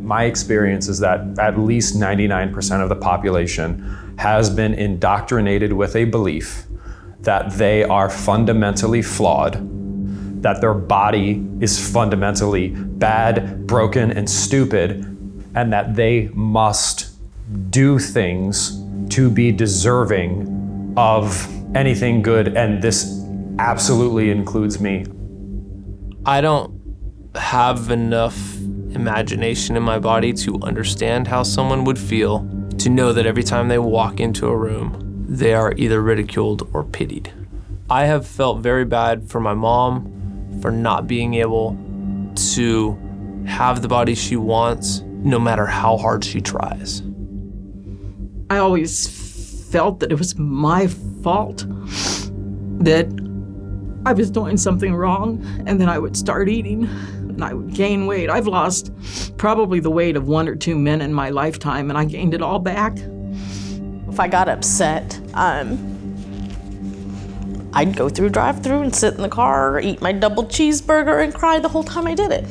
My experience is that at least 99% of the population has been indoctrinated with a belief that they are fundamentally flawed, that their body is fundamentally bad, broken, and stupid, and that they must do things to be deserving of anything good, and this absolutely includes me. I don't have enough imagination in my body to understand how someone would feel to know that every time they walk into a room, they are either ridiculed or pitied. I have felt very bad for my mom for not being able to have the body she wants, no matter how hard she tries. I always felt that it was my fault, that I was doing something wrong, and then I would start eating and I would gain weight. I've lost probably the weight of 1 or 2 men in my lifetime, and I gained it all back. If I got upset, I'd go through drive-thru and sit in the car, eat my double cheeseburger, and cry the whole time I did it.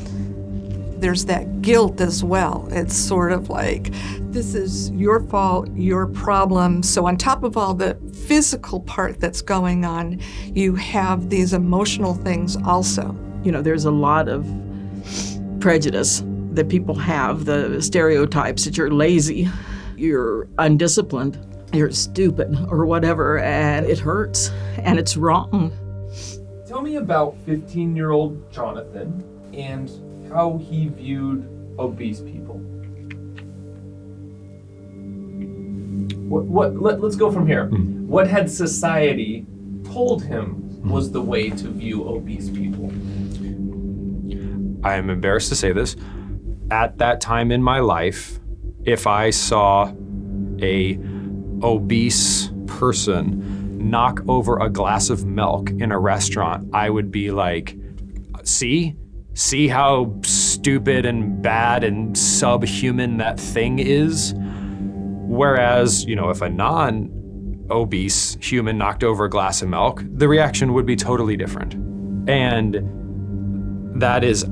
There's that guilt as well. It's sort of like, this is your fault, your problem. So on top of all the physical part that's going on, you have these emotional things also. You know, there's a lot of prejudice that people have, the stereotypes that you're lazy, you're undisciplined, you're stupid, or whatever, and it hurts, and it's wrong. Tell me about 15-year-old Jonathan and how he viewed obese people. Let's go from here. What had society told him was the way to view obese people? I am embarrassed to say this. At that time in my life, if I saw a obese person knock over a glass of milk in a restaurant, I would be like, see how stupid and bad and subhuman that thing is? Whereas, you know, if a non-obese human knocked over a glass of milk, the reaction would be totally different. And that is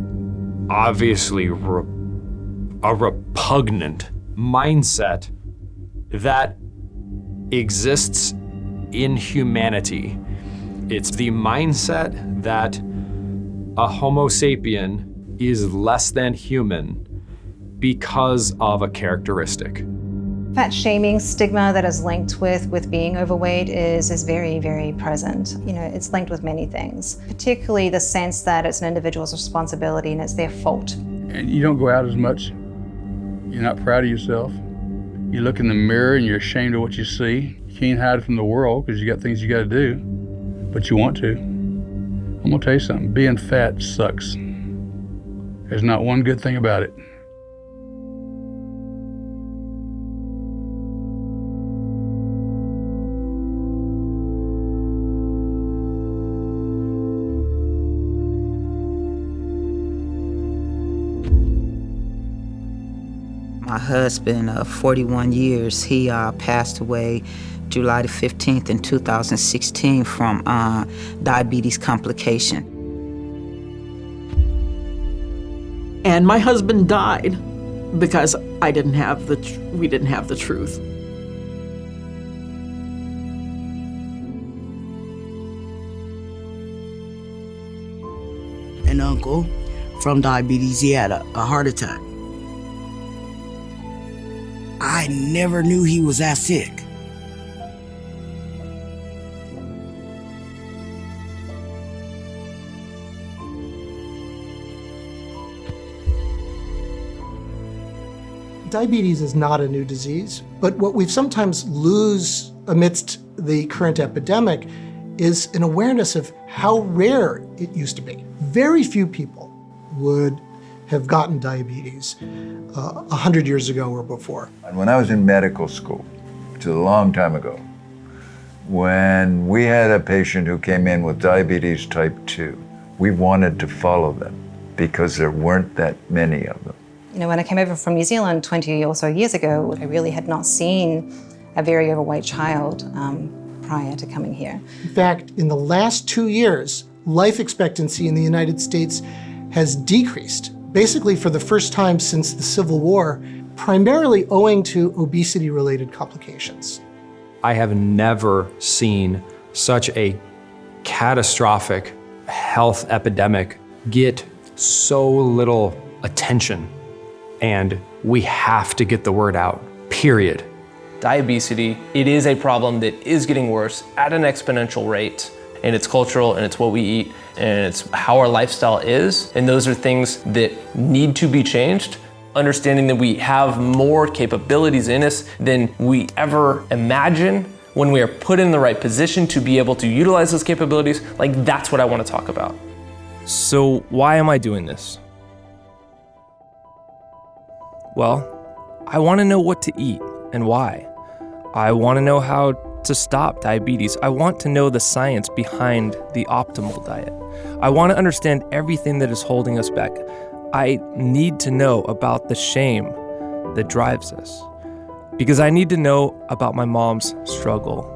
obviously a repugnant mindset that exists in humanity. It's the mindset that a Homo sapien is less than human because of a characteristic. Fat shaming stigma that is linked with being overweight is very, very present. You know, it's linked with many things, particularly the sense that it's an individual's responsibility and it's their fault. And you don't go out as much. You're not proud of yourself. You look in the mirror and you're ashamed of what you see. You can't hide from the world because you got things you got to do, but you want to. I'm gonna tell you something, being fat sucks. There's not one good thing about it. My husband of 41 years, he passed away July the 15th in 2016 from diabetes complication. And my husband died because we didn't have the truth. An uncle from diabetes, he had a heart attack. I never knew he was that sick. Diabetes is not a new disease, but what we sometimes lose amidst the current epidemic is an awareness of how rare it used to be. Very few people would have gotten diabetes 100 years ago or before. When I was in medical school, which is a long time ago, when we had a patient who came in with diabetes type 2, we wanted to follow them because there weren't that many of them. You know, when I came over from New Zealand 20 or so years ago, I really had not seen a very overweight child prior to coming here. In fact, in the last 2 years, life expectancy in the United States has decreased basically for the first time since the Civil War, primarily owing to obesity-related complications. I have never seen such a catastrophic health epidemic get so little attention, and we have to get the word out, period. Diabetes, it is a problem that is getting worse at an exponential rate, and it's cultural, and it's what we eat, and it's how our lifestyle is, and those are things that need to be changed. Understanding that we have more capabilities in us than we ever imagine when we are put in the right position to be able to utilize those capabilities, like that's what I want to talk about. So why am I doing this? Well, I want to know what to eat and why. I want to know how to stop diabetes. I want to know the science behind the optimal diet. I want to understand everything that is holding us back. I need to know about the shame that drives us, because I need to know about my mom's struggle.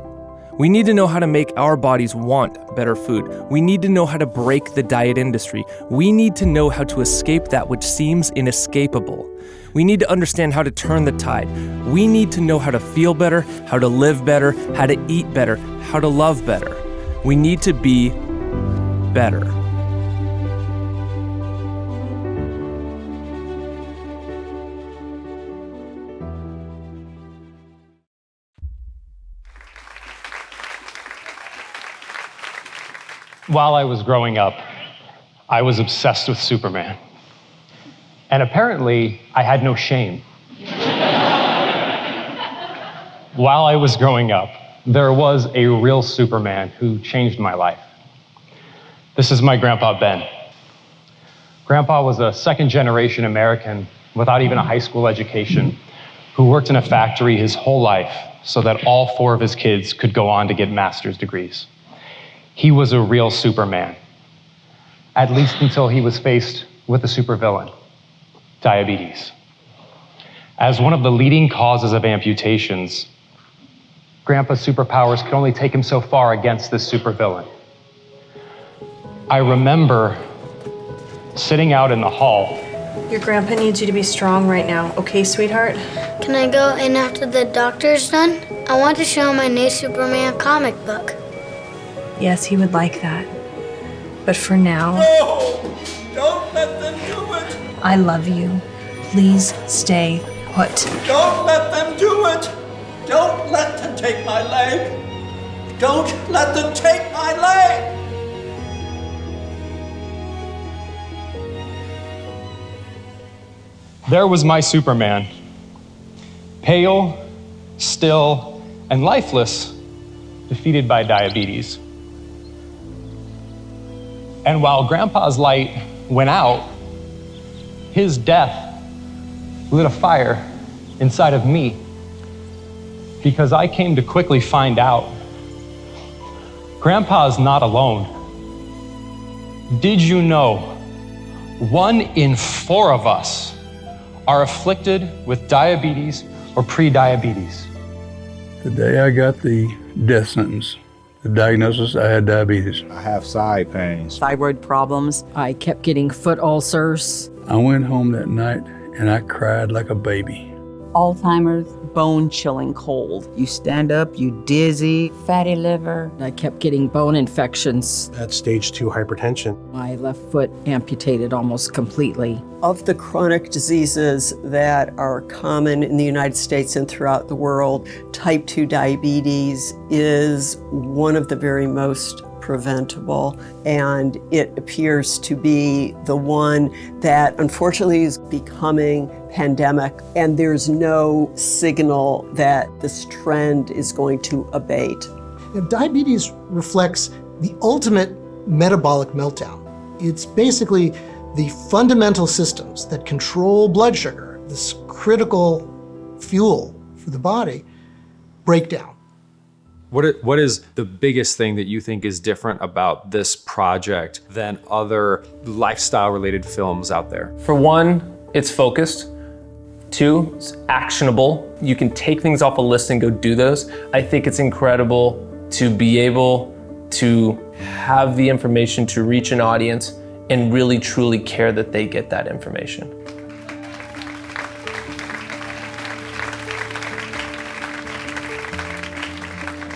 We need to know how to make our bodies want better food. We need to know how to break the diet industry. We need to know how to escape that which seems inescapable. We need to understand how to turn the tide. We need to know how to feel better, how to live better, how to eat better, how to love better. We need to be better. While I was growing up, I was obsessed with Superman. And apparently, I had no shame. While I was growing up, there was a real Superman who changed my life. This is my grandpa, Ben. Grandpa was a second-generation American without even a high school education who worked in a factory his whole life so that all 4 of his kids could go on to get master's degrees. He was a real Superman, at least until he was faced with a supervillain, diabetes. As one of the leading causes of amputations, Grandpa's superpowers could only take him so far against this supervillain. I remember sitting out in the hall. Your grandpa needs you to be strong right now, okay, sweetheart? Can I go in after the doctor's done? I want to show him my new Superman comic book. Yes, he would like that. But for now... No! Don't let them do it! I love you. Please stay put. Don't let them do it! Don't let them take my leg! Don't let them take my leg! There was my Superman, pale, still, and lifeless, defeated by diabetes. And while Grandpa's light went out, his death lit a fire inside of me, because I came to quickly find out Grandpa's not alone. Did you know 1 in 4 of us are afflicted with diabetes or pre-diabetes? The day I got the death sentence, the diagnosis, I had diabetes. I have side pains. Thyroid problems. I kept getting foot ulcers. I went home that night and I cried like a baby. Alzheimer's, bone-chilling cold. You stand up, you dizzy. Fatty liver. I kept getting bone infections. At stage 2 hypertension. My left foot amputated almost completely. Of the chronic diseases that are common in the United States and throughout the world, type 2 diabetes is one of the very most preventable, and it appears to be the one that unfortunately is becoming pandemic, and there's no signal that this trend is going to abate. Now, diabetes reflects the ultimate metabolic meltdown. It's basically the fundamental systems that control blood sugar, this critical fuel for the body, break down. What is the biggest thing that you think is different about this project than other lifestyle-related films out there? For one, it's focused. 2, it's actionable. You can take things off a list and go do those. I think it's incredible to be able to have the information to reach an audience and really truly care that they get that information.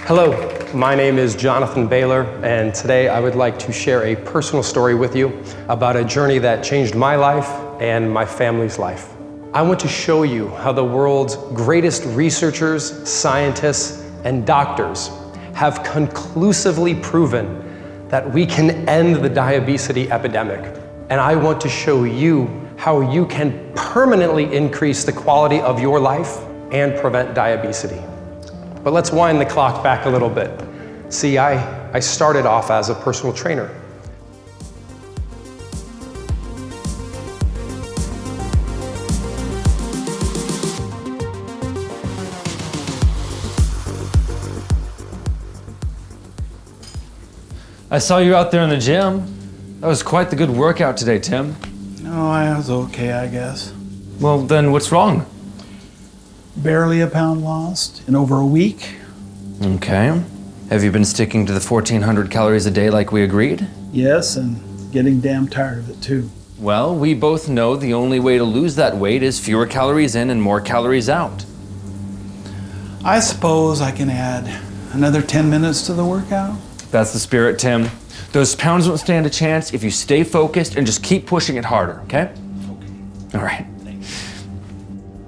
Hello, my name is Jonathan Bailor, and today I would like to share a personal story with you about a journey that changed my life and my family's life. I want to show you how the world's greatest researchers, scientists, and doctors have conclusively proven that we can end the diabetes epidemic. And I want to show you how you can permanently increase the quality of your life and prevent diabetes. But let's wind the clock back a little bit. See, I started off as a personal trainer. I saw you out there in the gym. That was quite the good workout today, Tim. Oh, I was okay, I guess. Well, then what's wrong? Barely a pound lost in over a week. Okay. Have you been sticking to the 1,400 calories a day like we agreed? Yes, and getting damn tired of it too. Well, we both know the only way to lose that weight is fewer calories in and more calories out. I suppose I can add another 10 minutes to the workout. That's the spirit, Tim. Those pounds don't stand a chance if you stay focused and just keep pushing it harder, okay? All right.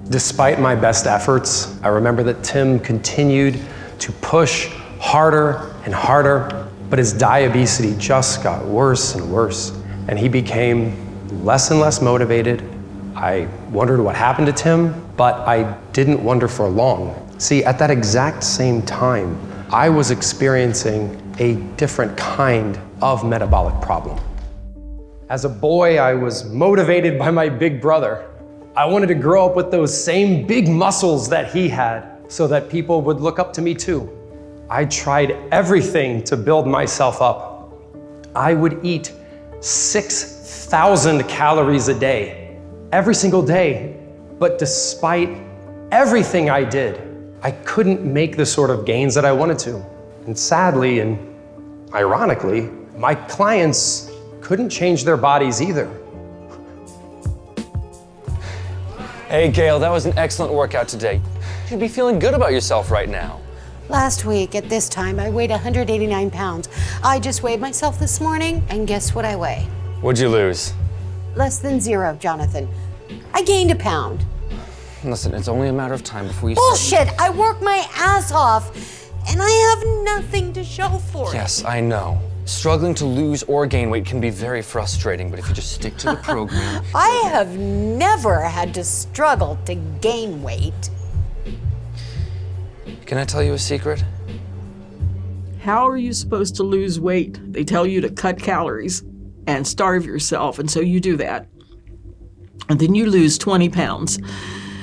Despite my best efforts, I remember that Tim continued to push harder and harder, but his diabetes just got worse and worse, and he became less and less motivated. I wondered what happened to Tim, but I didn't wonder for long. See, at that exact same time, I was experiencing a different kind of metabolic problem. As a boy, I was motivated by my big brother. I wanted to grow up with those same big muscles that he had so that people would look up to me too. I tried everything to build myself up. I would eat 6,000 calories a day, every single day. But despite everything I did, I couldn't make the sort of gains that I wanted to. And sadly and ironically, my clients couldn't change their bodies either. Hey, Gail, that was an excellent workout today. You should be feeling good about yourself right now. Last week at this time, I weighed 189 pounds. I just weighed myself this morning, and guess what I weigh? What'd you lose? Less than 0, Jonathan. I gained a pound. Listen, it's only a matter of time before you Bullshit! I work my ass off, and I have nothing to show for it. Yes, I know. Struggling to lose or gain weight can be very frustrating, but if you just stick to the program... I have never had to struggle to gain weight. Can I tell you a secret? How are you supposed to lose weight? They tell you to cut calories and starve yourself, and so you do that. And then you lose 20 pounds.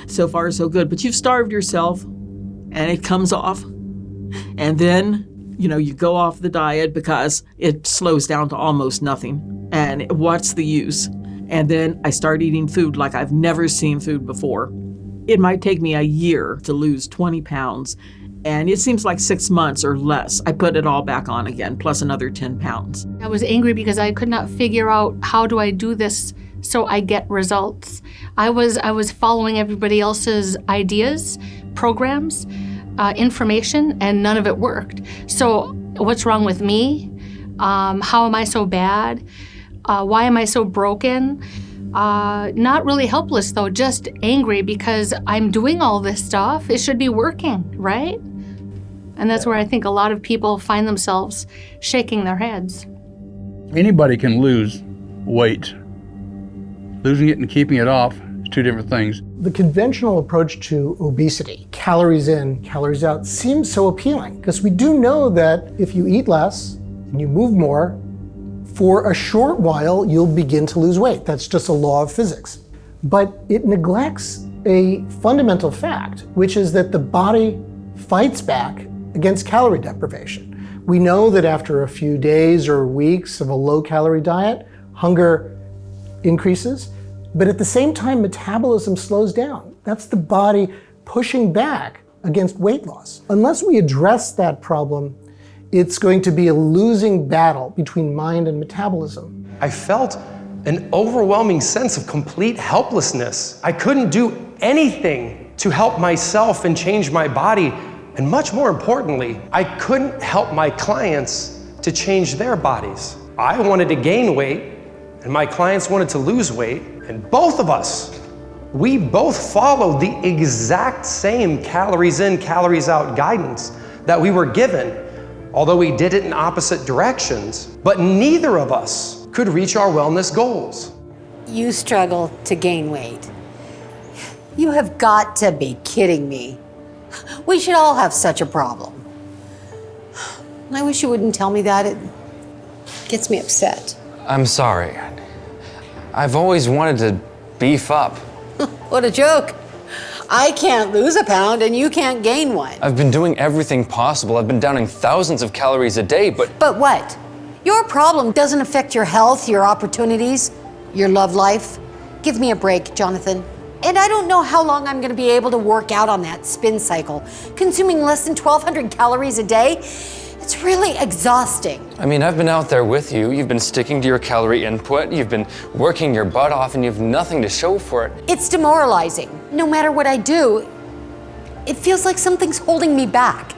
So far, so good. But you've starved yourself, and it comes off. And then, you go off the diet because it slows down to almost nothing. And what's the use? And then I start eating food like I've never seen food before. It might take me a year to lose 20 pounds. And it seems like 6 months or less. I put it all back on again, plus another 10 pounds. I was angry because I could not figure out how do I do this so I get results. I was following everybody else's ideas, programs, information, and none of it worked. So what's wrong with me? How am I so bad? Why am I so broken? Not really helpless though, just angry because I'm doing all this stuff. It should be working, right? And that's where I think a lot of people find themselves shaking their heads. Anybody can lose weight. Losing it and keeping it off is two different things. The conventional approach to obesity, calories in, calories out, seems so appealing because we do know that if you eat less and you move more, for a short while, you'll begin to lose weight. That's just a law of physics. But it neglects a fundamental fact, which is that the body fights back against calorie deprivation. We know that after a few days or weeks of a low-calorie diet, hunger increases, but at the same time, metabolism slows down. That's the body pushing back against weight loss. Unless we address that problem, it's going to be a losing battle between mind and metabolism. I felt an overwhelming sense of complete helplessness. I couldn't do anything to help myself and change my body. And much more importantly, I couldn't help my clients to change their bodies. I wanted to gain weight, and my clients wanted to lose weight, and both of us, we both followed the exact same calories in, calories out guidance that we were given, although we did it in opposite directions, but neither of us could reach our wellness goals. You struggle to gain weight. You have got to be kidding me. We should all have such a problem. I wish you wouldn't tell me that. It gets me upset. I'm sorry. I've always wanted to beef up. What a joke. I can't lose a pound and you can't gain one. I've been doing everything possible. I've been downing thousands of calories a day, but... But what? Your problem doesn't affect your health, your opportunities, your love life. Give me a break, Jonathan. And I don't know how long I'm gonna be able to work out on that spin cycle. Consuming less than 1,200 calories a day, it's really exhausting. I mean, I've been out there with you. You've been sticking to your calorie input. You've been working your butt off and you have nothing to show for it. It's demoralizing. No matter what I do, it feels like something's holding me back.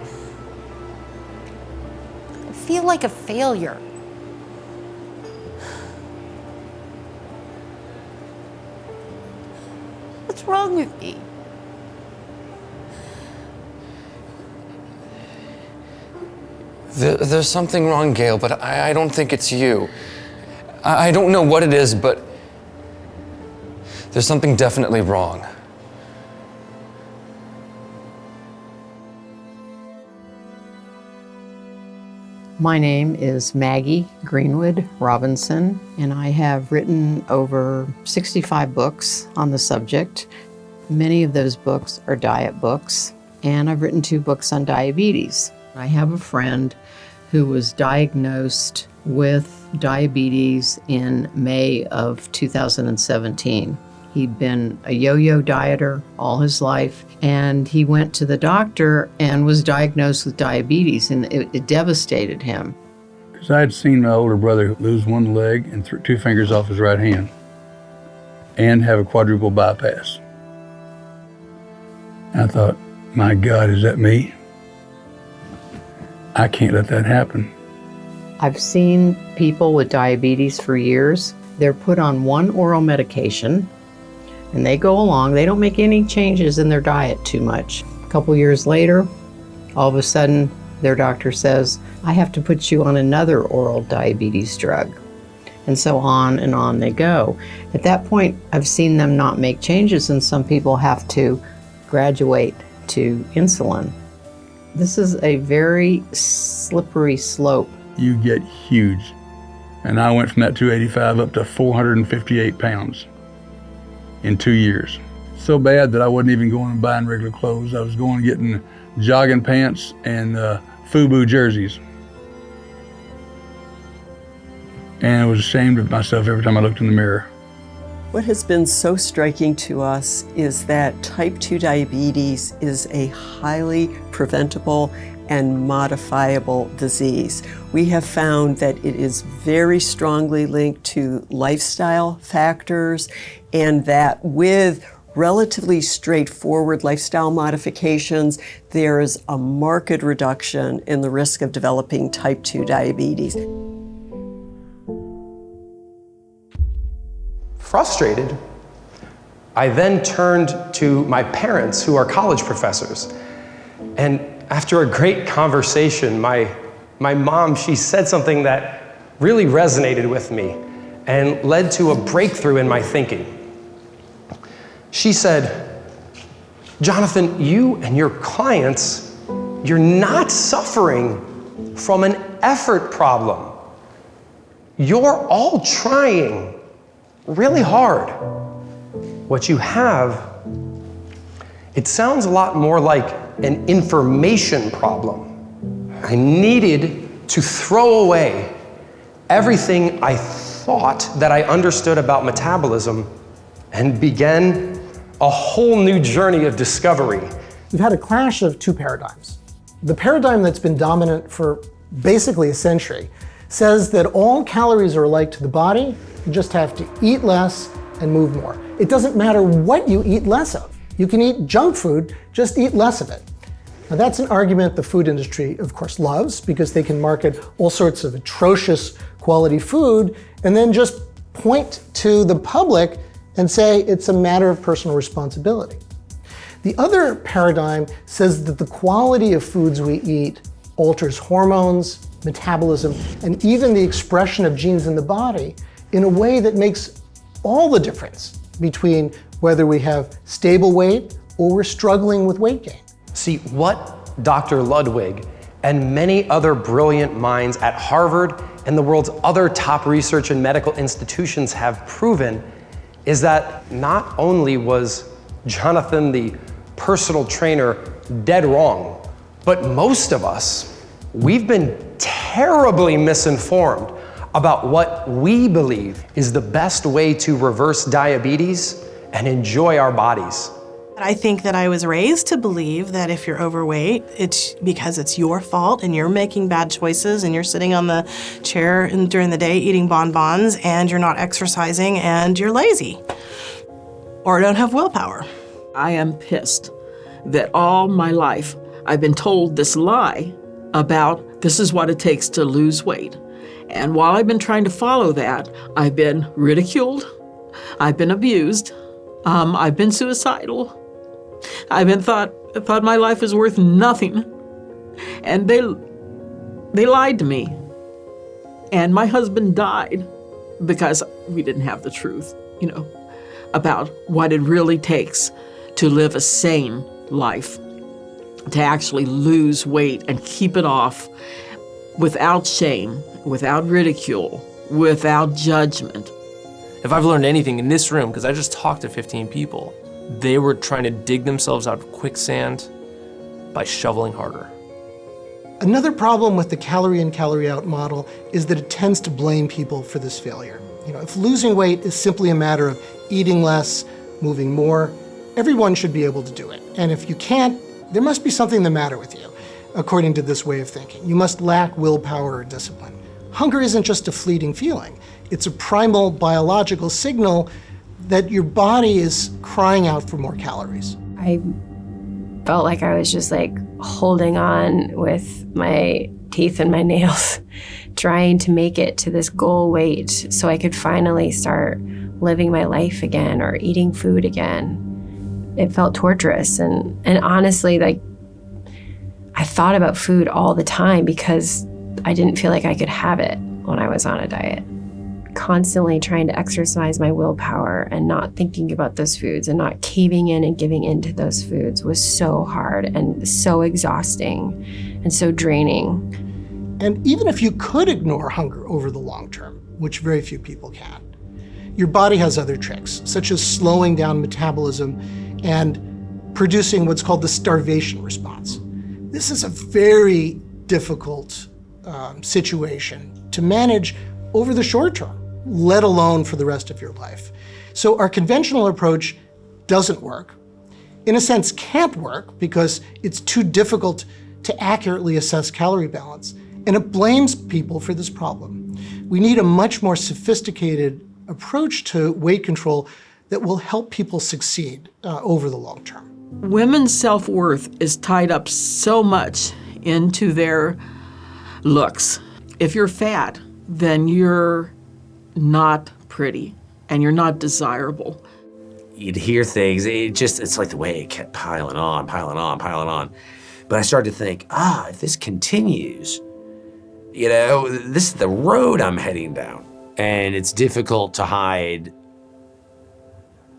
I feel like a failure. What's wrong with me? There's something wrong, Gail, but I don't think it's you. I don't know what it is, but there's something definitely wrong. My name is Maggie Greenwood Robinson, and I have written over 65 books on the subject. Many of those books are diet books, and I've written 2 books on diabetes. I have a friend who was diagnosed with diabetes in May of 2017. He'd been a yo-yo dieter all his life, and he went to the doctor and was diagnosed with diabetes, and it devastated him. Because I had seen my older brother lose one leg and 2 fingers off his right hand and have a quadruple bypass. And I thought, my God, is that me? I can't let that happen. I've seen people with diabetes for years. They're put on one oral medication and they go along. They don't make any changes in their diet too much. A couple years later, all of a sudden, their doctor says, I have to put you on another oral diabetes drug. And so on they go. At that point, I've seen them not make changes, and some people have to graduate to insulin. This is a very slippery slope. You get huge. And I went from that 285 up to 458 pounds in 2 years. So bad that I wasn't even going and buying regular clothes. I was going and getting jogging pants and FUBU jerseys. And I was ashamed of myself every time I looked in the mirror. What has been so striking to us is that type 2 diabetes is a highly preventable and modifiable disease. We have found that it is very strongly linked to lifestyle factors, and that with relatively straightforward lifestyle modifications, there is a marked reduction in the risk of developing type 2 diabetes. Frustrated, I then turned to my parents, who are college professors. And after a great conversation, my mom, she said something that really resonated with me and led to a breakthrough in my thinking. She said, Jonathan, you and your clients, you're not suffering from an effort problem. You're all trying really hard. What you have, it sounds a lot more like an information problem. I needed to throw away everything I thought that I understood about metabolism and began a whole new journey of discovery. We've had a clash of 2 paradigms. The paradigm that's been dominant for basically a century says that all calories are alike to the body. You just have to eat less and move more. It doesn't matter what you eat less of. You can eat junk food, just eat less of it. Now that's an argument the food industry, of course, loves because they can market all sorts of atrocious quality food and then just point to the public and say it's a matter of personal responsibility. The other paradigm says that the quality of foods we eat alters hormones, metabolism, and even the expression of genes in the body in a way that makes all the difference between whether we have stable weight or we're struggling with weight gain. See, what Dr. Ludwig and many other brilliant minds at Harvard and the world's other top research and medical institutions have proven is that not only was Jonathan, the personal trainer, dead wrong, but most of us, we've been terribly misinformed about what we believe is the best way to reverse diabetes and enjoy our bodies. I think that I was raised to believe that if you're overweight, it's because it's your fault and you're making bad choices and you're sitting on the chair during the day eating bonbons and you're not exercising and you're lazy or don't have willpower. I am pissed that all my life I've been told this lie about this is what it takes to lose weight. And while I've been trying to follow that, I've been ridiculed, I've been abused, I've been suicidal, I've been thought my life is worth nothing. And they lied to me. And my husband died because we didn't have the truth, about what it really takes to live a sane life, to actually lose weight and keep it off without shame, without ridicule, without judgment. If I've learned anything in this room, because I just talked to 15 people, they were trying to dig themselves out of quicksand by shoveling harder. Another problem with the calorie in, calorie out model is that it tends to blame people for this failure. If losing weight is simply a matter of eating less, moving more, everyone should be able to do it. And if you can't, there must be something the matter with you, according to this way of thinking. You must lack willpower or discipline. Hunger isn't just a fleeting feeling. It's a primal biological signal that your body is crying out for more calories. I felt like I was just holding on with my teeth and my nails, trying to make it to this goal weight so I could finally start living my life again or eating food again. It felt torturous and honestly, I thought about food all the time because I didn't feel like I could have it when I was on a diet. Constantly trying to exercise my willpower and not thinking about those foods and not caving in and giving in to those foods was so hard and so exhausting and so draining. And even if you could ignore hunger over the long term, which very few people can, your body has other tricks, such as slowing down metabolism and producing what's called the starvation response. This is a very difficult situation to manage over the short term, let alone for the rest of your life. So our conventional approach doesn't work. In a sense, can't work because it's too difficult to accurately assess calorie balance, and it blames people for this problem. We need a much more sophisticated approach to weight control that will help people succeed over the long term. Women's self-worth is tied up so much into their looks. If you're fat, then you're not pretty and you're not desirable. You'd hear things, it's like the way it kept piling on. But I started to think, if this continues, this is the road I'm heading down. And it's difficult to hide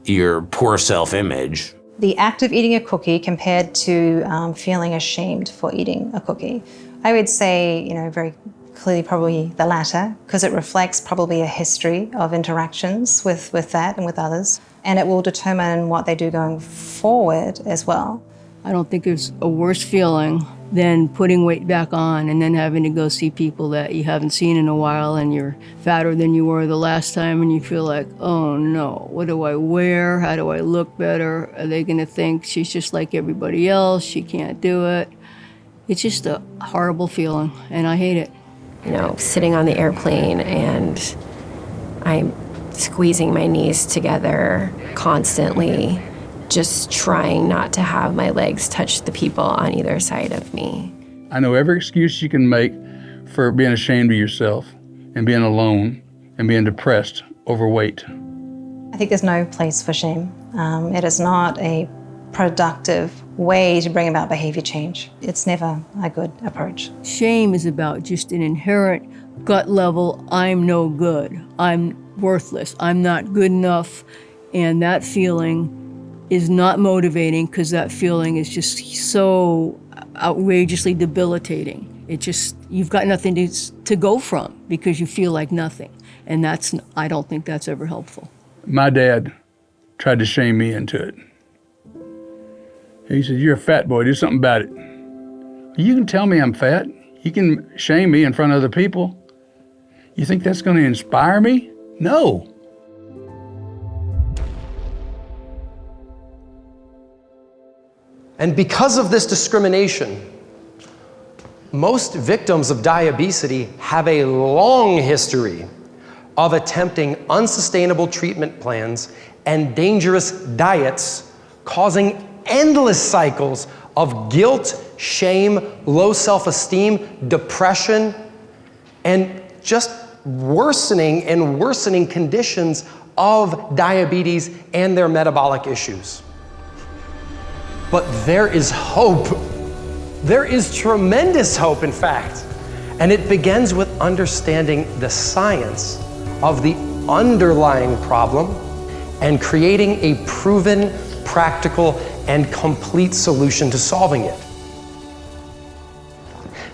your poor self-image. The act of eating a cookie compared to feeling ashamed for eating a cookie. I would say, very clearly probably the latter, because it reflects probably a history of interactions with that and with others. And it will determine what they do going forward as well. I don't think there's a worse feeling than putting weight back on and then having to go see people that you haven't seen in a while and you're fatter than you were the last time and you feel like, oh no, what do I wear? How do I look better? Are they gonna think she's just like everybody else? She can't do it. It's just a horrible feeling and I hate it. sitting on the airplane and I'm squeezing my knees together constantly, just trying not to have my legs touch the people on either side of me. I know every excuse you can make for being ashamed of yourself and being alone and being depressed, overweight. I think there's no place for shame. It is not a productive way to bring about behavior change. It's never a good approach. Shame is about just an inherent gut level, I'm no good, I'm worthless, I'm not good enough, and that feeling is not motivating because that feeling is just so outrageously debilitating. You've got nothing to go from because you feel like nothing. And I don't think that's ever helpful. My dad tried to shame me into it. He said, "You're a fat boy, do something about it." You can tell me I'm fat. You can shame me in front of other people. You think that's going to inspire me? No. And because of this discrimination, most victims of diabetes have a long history of attempting unsustainable treatment plans and dangerous diets, causing endless cycles of guilt, shame, low self-esteem, depression, and just worsening and worsening conditions of diabetes and their metabolic issues. But there is hope. There is tremendous hope, in fact. And it begins with understanding the science of the underlying problem and creating a proven, practical, and complete solution to solving it.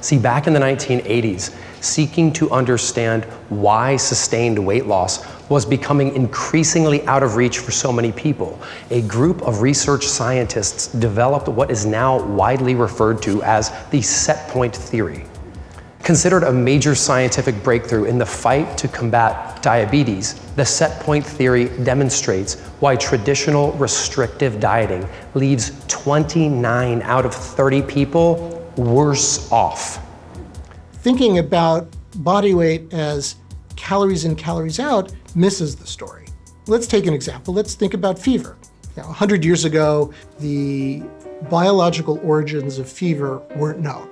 See, back in the 1980s, seeking to understand why sustained weight loss was becoming increasingly out of reach for so many people, a group of research scientists developed what is now widely referred to as the set point theory. Considered a major scientific breakthrough in the fight to combat diabetes, the set point theory demonstrates why traditional restrictive dieting leaves 29 out of 30 people worse off. Thinking about body weight as calories in, calories out misses the story. Let's take an example. Let's think about fever. Now, 100 years ago, the biological origins of fever weren't known.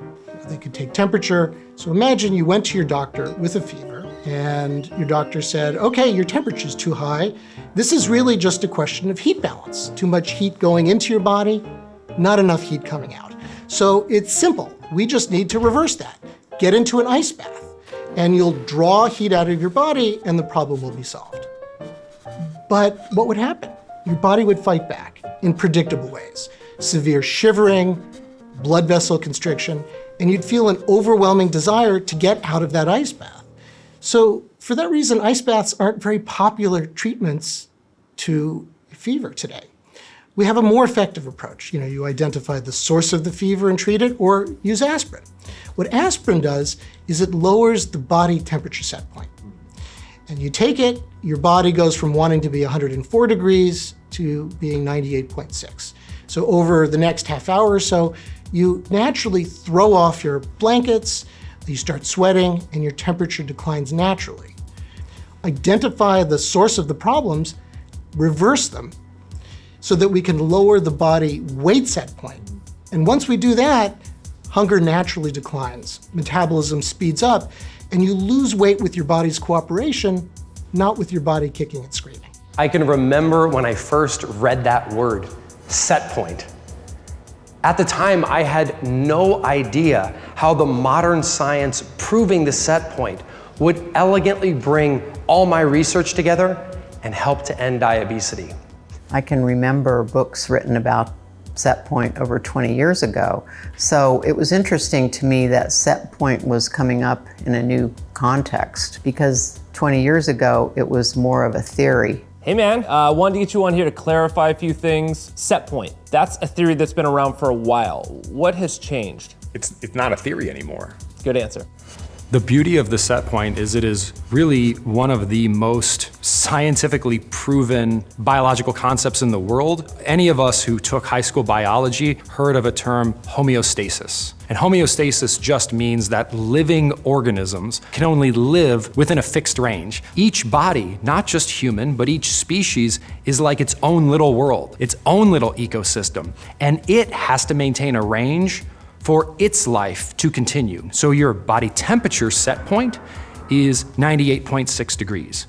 They could take temperature. So imagine you went to your doctor with a fever and your doctor said, okay, your temperature's too high. This is really just a question of heat balance. Too much heat going into your body, not enough heat coming out. So it's simple. We just need to reverse that. Get into an ice bath and you'll draw heat out of your body and the problem will be solved. But what would happen? Your body would fight back in predictable ways. Severe shivering, blood vessel constriction, and you'd feel an overwhelming desire to get out of that ice bath. So for that reason, ice baths aren't very popular treatments to fever today. We have a more effective approach. You identify the source of the fever and treat it, or use aspirin. What aspirin does is it lowers the body temperature set point. And you take it, your body goes from wanting to be 104 degrees to being 98.6. So over the next half hour or so, you naturally throw off your blankets, you start sweating, and your temperature declines naturally. Identify the source of the problems, reverse them, so that we can lower the body weight set point. And once we do that, hunger naturally declines, metabolism speeds up, and you lose weight with your body's cooperation, not with your body kicking and screaming. I can remember when I first read that word, set point. At the time, I had no idea how the modern science proving the set point would elegantly bring all my research together and help to end diabetes. I can remember books written about set point over 20 years ago. So it was interesting to me that set point was coming up in a new context, because 20 years ago, it was more of a theory. Hey man, wanted to get you on here to clarify a few things. Set point, that's a theory that's been around for a while. What has changed? It's not a theory anymore. Good answer. The beauty of the set point is it is really one of the most scientifically proven biological concepts in the world. Any of us who took high school biology heard of a term homeostasis. And homeostasis just means that living organisms can only live within a fixed range. Each body, not just human, but each species is like its own little world, its own little ecosystem. And it has to maintain a range for its life to continue. So your body temperature set point is 98.6 degrees.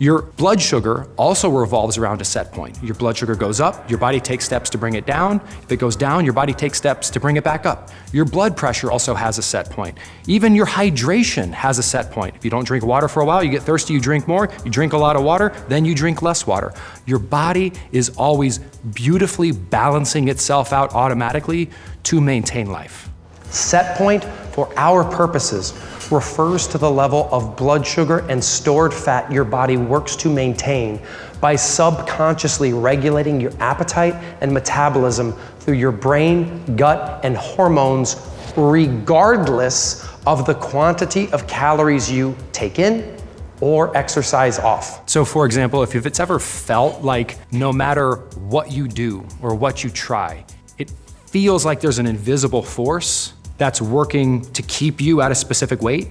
Your blood sugar also revolves around a set point. Your blood sugar goes up, your body takes steps to bring it down. If it goes down, your body takes steps to bring it back up. Your blood pressure also has a set point. Even your hydration has a set point. If you don't drink water for a while, you get thirsty, you drink more, you drink a lot of water, then you drink less water. Your body is always beautifully balancing itself out automatically to maintain life. Set point, for our purposes, refers to the level of blood sugar and stored fat your body works to maintain by subconsciously regulating your appetite and metabolism through your brain, gut, and hormones, regardless of the quantity of calories you take in or exercise off. So for example, if it's ever felt like no matter what you do or what you try, it feels like there's an invisible force that's working to keep you at a specific weight,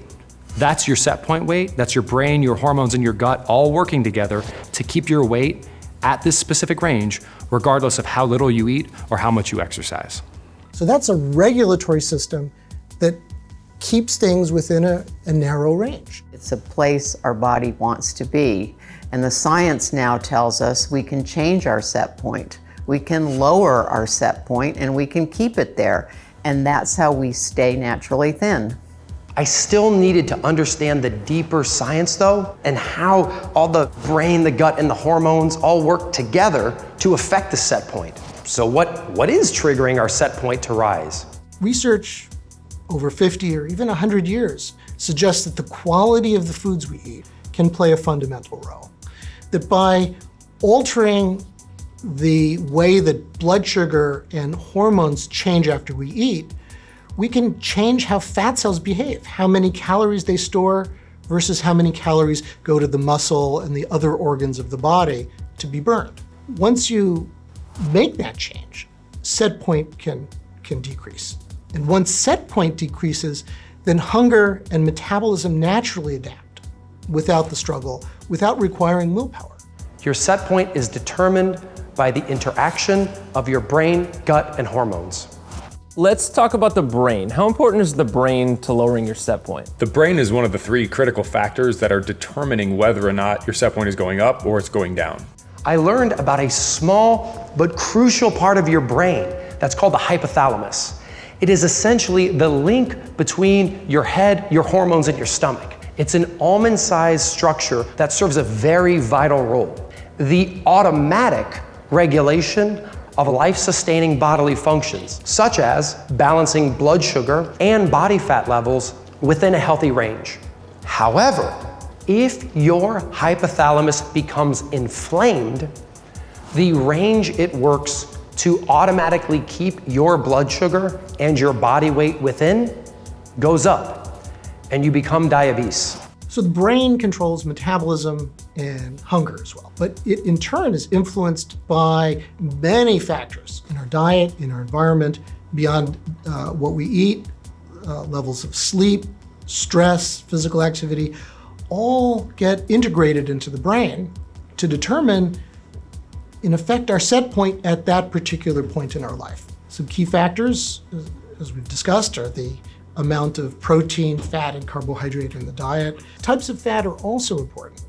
that's your set point weight. That's your brain, your hormones, and your gut all working together to keep your weight at this specific range, regardless of how little you eat or how much you exercise. So that's a regulatory system that keeps things within a narrow range. It's a place our body wants to be. And the science now tells us we can change our set point. We can lower our set point and we can keep it there. And that's how we stay naturally thin. I still needed to understand the deeper science though, and how all the brain, the gut, and the hormones all work together to affect the set point. So what is triggering our set point to rise? Research over 50 or even 100 years suggests that the quality of the foods we eat can play a fundamental role. That by altering the way that blood sugar and hormones change after we eat, we can change how fat cells behave, how many calories they store versus how many calories go to the muscle and the other organs of the body to be burned. Once you make that change, set point can decrease. And once set point decreases, then hunger and metabolism naturally adapt without the struggle, without requiring willpower. Your set point is determined by the interaction of your brain, gut, and hormones. Let's talk about the brain. How important is the brain to lowering your set point? The brain is one of the three critical factors that are determining whether or not your set point is going up or it's going down. I learned about a small but crucial part of your brain that's called the hypothalamus. It is essentially the link between your head, your hormones, and your stomach. It's an almond-sized structure that serves a very vital role. The automatic regulation of life-sustaining bodily functions, such as balancing blood sugar and body fat levels within a healthy range. However, if your hypothalamus becomes inflamed, the range it works to automatically keep your blood sugar and your body weight within goes up, and you become diabetes. So the brain controls metabolism and hunger as well, but it in turn is influenced by many factors in our diet, in our environment, beyond what we eat, levels of sleep, stress, physical activity, all get integrated into the brain to determine, in effect, our set point at that particular point in our life. Some key factors, as we've discussed, are the amount of protein, fat, and carbohydrate in the diet. Types of fat are also important,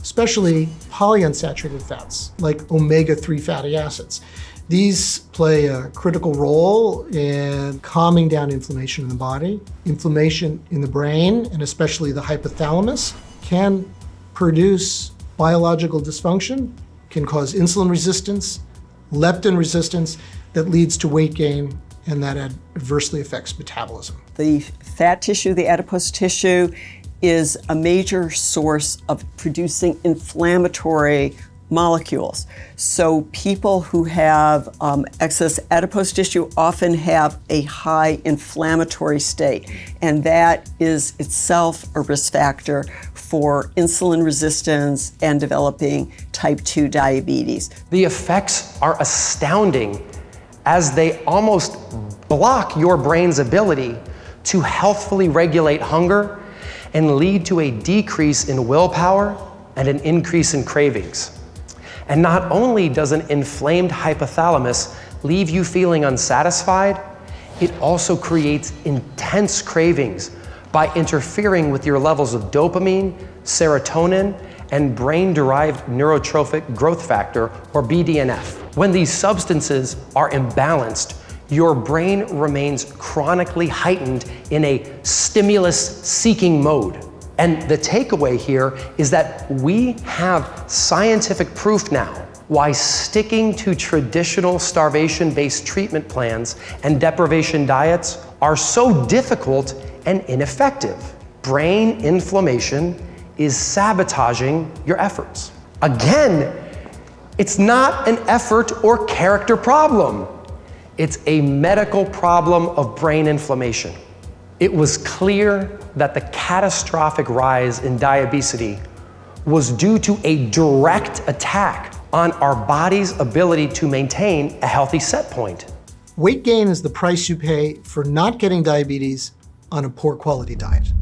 especially polyunsaturated fats, like omega-3 fatty acids. These play a critical role in calming down inflammation in the body. Inflammation in the brain, and especially the hypothalamus, can produce biological dysfunction, can cause insulin resistance, leptin resistance, that leads to weight gain, and that adversely affects metabolism. The fat tissue, the adipose tissue, is a major source of producing inflammatory molecules. So people who have excess adipose tissue often have a high inflammatory state, and that is itself a risk factor for insulin resistance and developing type 2 diabetes. The effects are astounding as they almost block your brain's ability to healthfully regulate hunger and lead to a decrease in willpower and an increase in cravings. And not only does an inflamed hypothalamus leave you feeling unsatisfied, it also creates intense cravings by interfering with your levels of dopamine, serotonin, and brain-derived neurotrophic growth factor, or BDNF. When these substances are imbalanced, your brain remains chronically heightened in a stimulus-seeking mode. And the takeaway here is that we have scientific proof now why sticking to traditional starvation-based treatment plans and deprivation diets are so difficult and ineffective. Brain inflammation is sabotaging your efforts. Again, it's not an effort or character problem. It's a medical problem of brain inflammation. It was clear that the catastrophic rise in diabetes was due to a direct attack on our body's ability to maintain a healthy set point. Weight gain is the price you pay for not getting diabetes on a poor quality diet.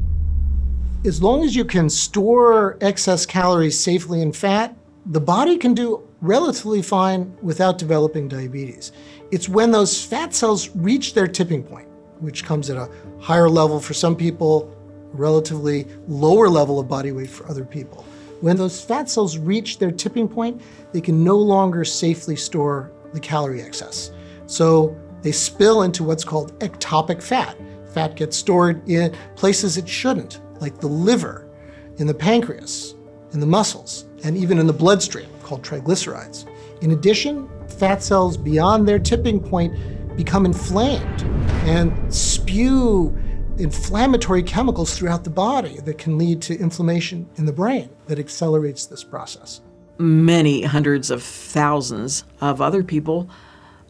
As long as you can store excess calories safely in fat, the body can do relatively fine without developing diabetes. It's when those fat cells reach their tipping point, which comes at a higher level for some people, a relatively lower level of body weight for other people. When those fat cells reach their tipping point, they can no longer safely store the calorie excess. So they spill into what's called ectopic fat. Fat gets stored in places it shouldn't, like the liver, in the pancreas, in the muscles, and even in the bloodstream, called triglycerides. In addition, fat cells beyond their tipping point become inflamed and spew inflammatory chemicals throughout the body that can lead to inflammation in the brain that accelerates this process. Many hundreds of thousands of other people,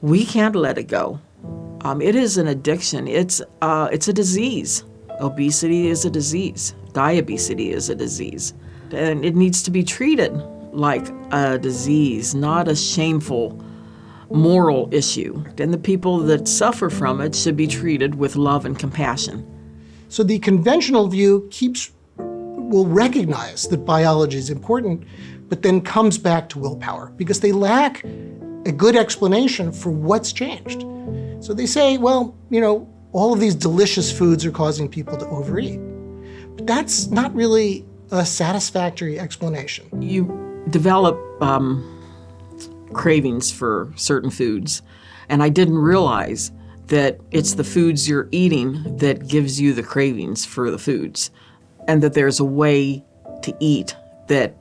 we can't let it go. It is an addiction. It's a disease. Obesity is a disease. Diabetes is a disease. And it needs to be treated like a disease, not a shameful moral issue. And the people that suffer from it should be treated with love and compassion. So the conventional view will recognize that biology is important, but then comes back to willpower because they lack a good explanation for what's changed. So they say, well, all of these delicious foods are causing people to overeat. But that's not really a satisfactory explanation. You develop cravings for certain foods, and I didn't realize that it's the foods you're eating that gives you the cravings for the foods, and that there's a way to eat that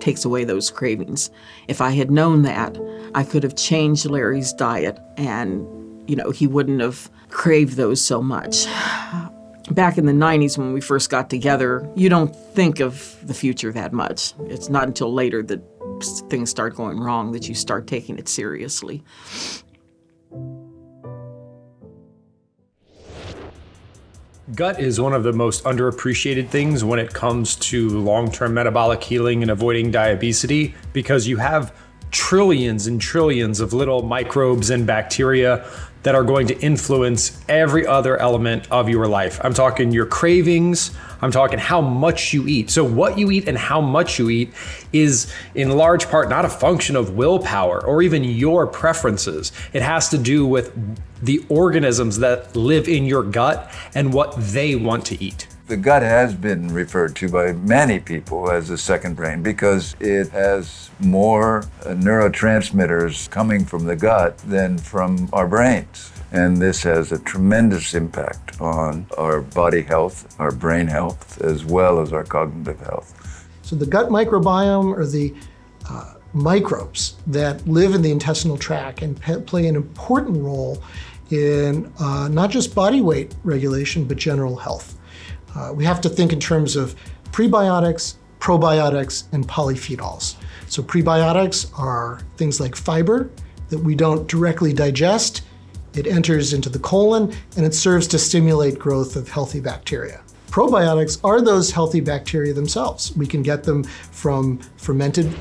takes away those cravings. If I had known that, I could have changed Larry's diet and, he wouldn't have craved those so much. Back in the 90s when we first got together, you don't think of the future that much. It's not until later that things start going wrong that you start taking it seriously. Gut is one of the most underappreciated things when it comes to long-term metabolic healing and avoiding diabetes, because you have trillions and trillions of little microbes and bacteria that are going to influence every other element of your life. I'm talking your cravings, I'm talking how much you eat. So what you eat and how much you eat is in large part not a function of willpower or even your preferences. It has to do with the organisms that live in your gut and what they want to eat. The gut has been referred to by many people as a second brain because it has more neurotransmitters coming from the gut than from our brains. And this has a tremendous impact on our body health, our brain health, as well as our cognitive health. So the gut microbiome are the microbes that live in the intestinal tract and play an important role in not just body weight regulation, but general health. We have to think in terms of prebiotics probiotics, and polyphenols. So prebiotics are things like fiber that we don't directly digest. It enters into the colon and it serves to stimulate growth of healthy bacteria. Probiotics are those healthy bacteria themselves. We can get them from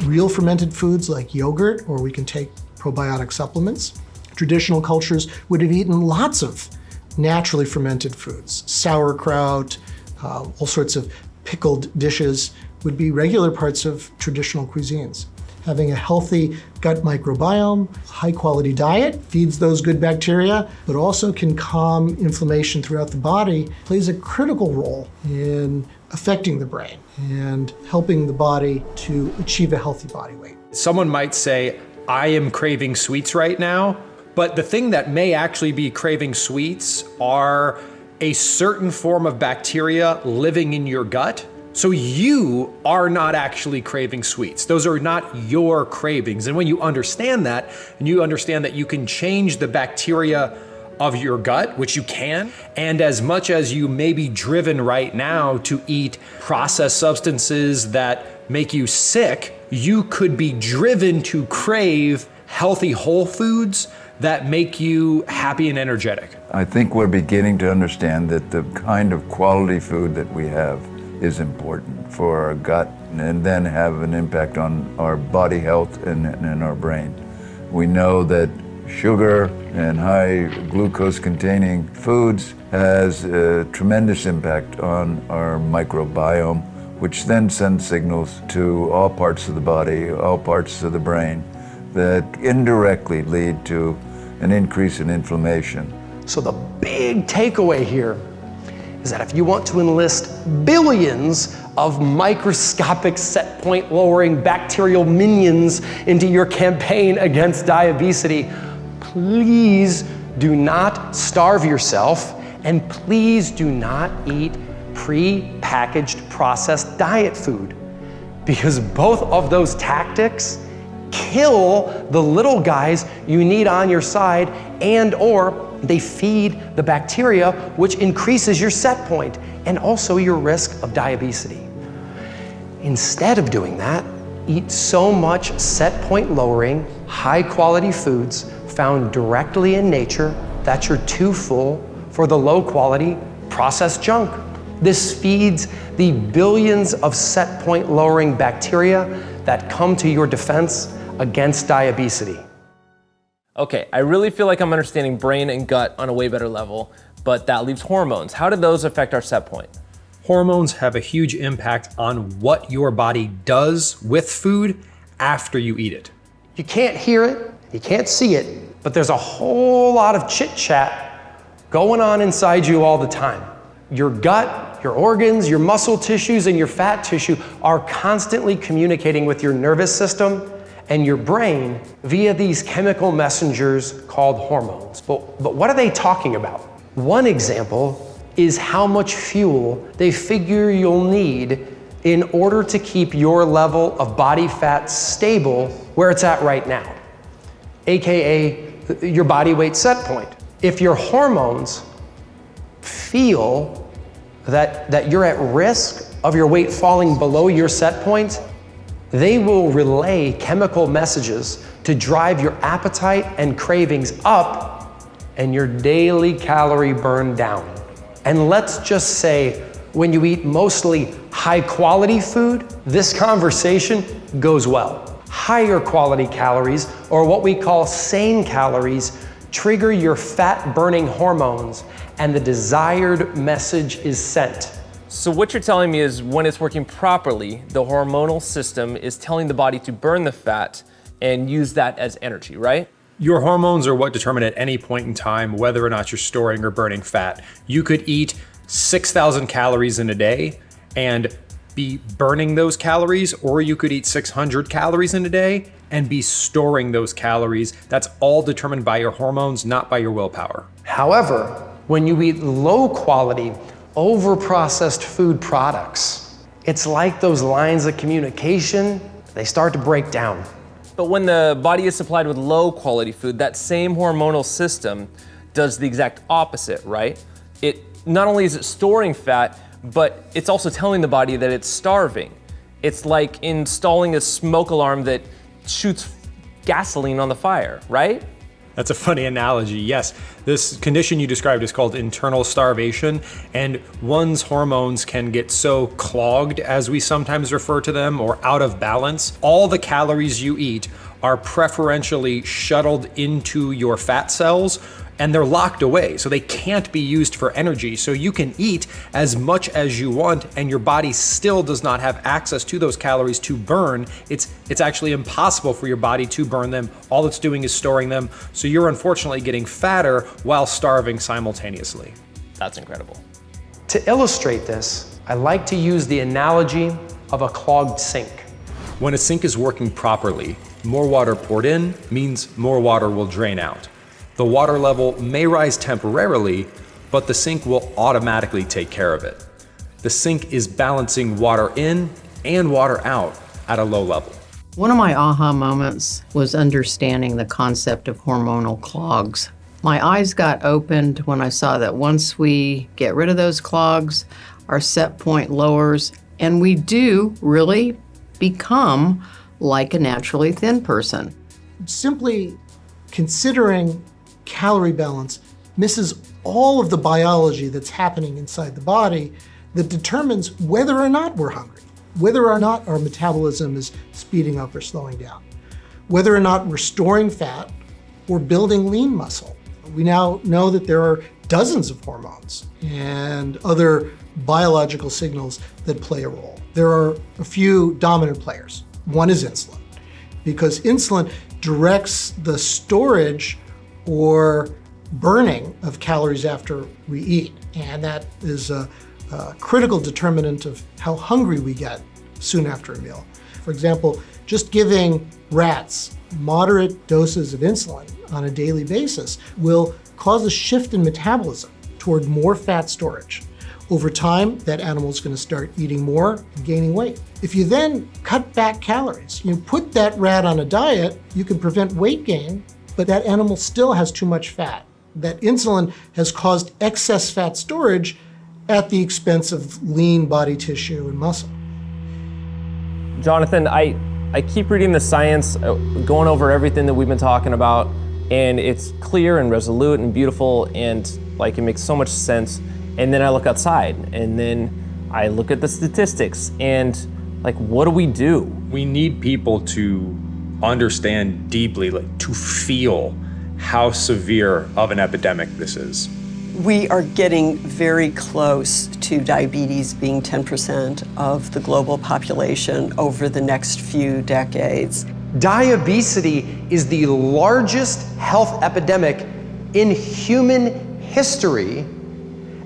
real fermented foods like yogurt, or we can take probiotic supplements. Traditional cultures would have eaten lots of naturally fermented foods. Sauerkraut, all sorts of pickled dishes would be regular parts of traditional cuisines. Having a healthy gut microbiome, high quality diet feeds those good bacteria, but also can calm inflammation throughout the body, plays a critical role in affecting the brain and helping the body to achieve a healthy body weight. Someone might say, I am craving sweets right now, but the thing that may actually be craving sweets are a certain form of bacteria living in your gut. So you are not actually craving sweets. Those are not your cravings. And when you understand that, and you understand that you can change the bacteria of your gut, which you can, and as much as you may be driven right now to eat processed substances that make you sick, you could be driven to crave healthy whole foods that make you happy and energetic. I think we're beginning to understand that the kind of quality food that we have is important for our gut and then have an impact on our body health and our brain. We know that sugar and high glucose containing foods has a tremendous impact on our microbiome, which then sends signals to all parts of the body, all parts of the brain that indirectly lead to an increase in inflammation. So the big takeaway here is that if you want to enlist billions of microscopic set point lowering bacterial minions into your campaign against diabetes, please do not starve yourself, and please do not eat pre-packaged processed diet food, because both of those tactics kill the little guys you need on your side, and or they feed the bacteria, which increases your set point and also your risk of diabetes. Instead of doing that, eat so much set point lowering, high quality foods found directly in nature that you're too full for the low quality processed junk. This feeds the billions of set point lowering bacteria that come to your defense against diabetes. Okay, I really feel like I'm understanding brain and gut on a way better level, but that leaves hormones. How do those affect our set point? Hormones have a huge impact on what your body does with food after you eat it. You can't hear it, you can't see it, but there's a whole lot of chit chat going on inside you all the time. Your gut, your organs, your muscle tissues, and your fat tissue are constantly communicating with your nervous system and your brain via these chemical messengers called hormones. But what are they talking about? One example is how much fuel they figure you'll need in order to keep your level of body fat stable where it's at right now, AKA your body weight set point. If your hormones feel that you're at risk of your weight falling below your set point, they will relay chemical messages to drive your appetite and cravings up and your daily calorie burn down. And let's just say, when you eat mostly high quality food, this conversation goes well. Higher quality calories, or what we call sane calories, trigger your fat burning hormones and the desired message is sent. So what you're telling me is when it's working properly, the hormonal system is telling the body to burn the fat and use that as energy, right? Your hormones are what determine at any point in time whether or not you're storing or burning fat. You could eat 6,000 calories in a day and be burning those calories, or you could eat 600 calories in a day and be storing those calories. That's all determined by your hormones, not by your willpower. However, when you eat low quality, over-processed food products, it's like those lines of communication, they start to break down. But when the body is supplied with low quality food, that same hormonal system does the exact opposite, right? It not only is it storing fat, but it's also telling the body that it's starving. It's like installing a smoke alarm that shoots gasoline on the fire, right? That's a funny analogy, yes. This condition you described is called internal starvation, and one's hormones can get so clogged, as we sometimes refer to them, or out of balance. All the calories you eat are preferentially shuttled into your fat cells, and they're locked away, so they can't be used for energy. So you can eat as much as you want, and your body still does not have access to those calories to burn. It's actually impossible for your body to burn them. All it's doing is storing them. So you're unfortunately getting fatter while starving simultaneously. That's incredible. To illustrate this, I like to use the analogy of a clogged sink. When a sink is working properly, more water poured in means more water will drain out. The water level may rise temporarily, but the sink will automatically take care of it. The sink is balancing water in and water out at a low level. One of my aha moments was understanding the concept of hormonal clogs. My eyes got opened when I saw that once we get rid of those clogs, our set point lowers, and we do really become like a naturally thin person. Simply considering calorie balance misses all of the biology that's happening inside the body that determines whether or not we're hungry, whether or not our metabolism is speeding up or slowing down, whether or not we're storing fat or building lean muscle. We now know that there are dozens of hormones and other biological signals that play a role. There are a few dominant players. One is insulin, because insulin directs the storage or burning of calories after we eat. And that is a critical determinant of how hungry we get soon after a meal. For example, just giving rats moderate doses of insulin on a daily basis will cause a shift in metabolism toward more fat storage. Over time, that animal is going to start eating more and gaining weight. If you then cut back calories, you put that rat on a diet, you can prevent weight gain, but that animal still has too much fat. That insulin has caused excess fat storage at the expense of lean body tissue and muscle. Jonathan, I keep reading the science, going over everything that we've been talking about, and it's clear and resolute and beautiful, and like it makes so much sense. And then I look outside, and then I look at the statistics, and like, what do we do? We need people to understand deeply, like, to feel how severe of an epidemic this is. We are getting very close to diabetes being 10% of the global population over the next few decades. Diabetes is the largest health epidemic in human history,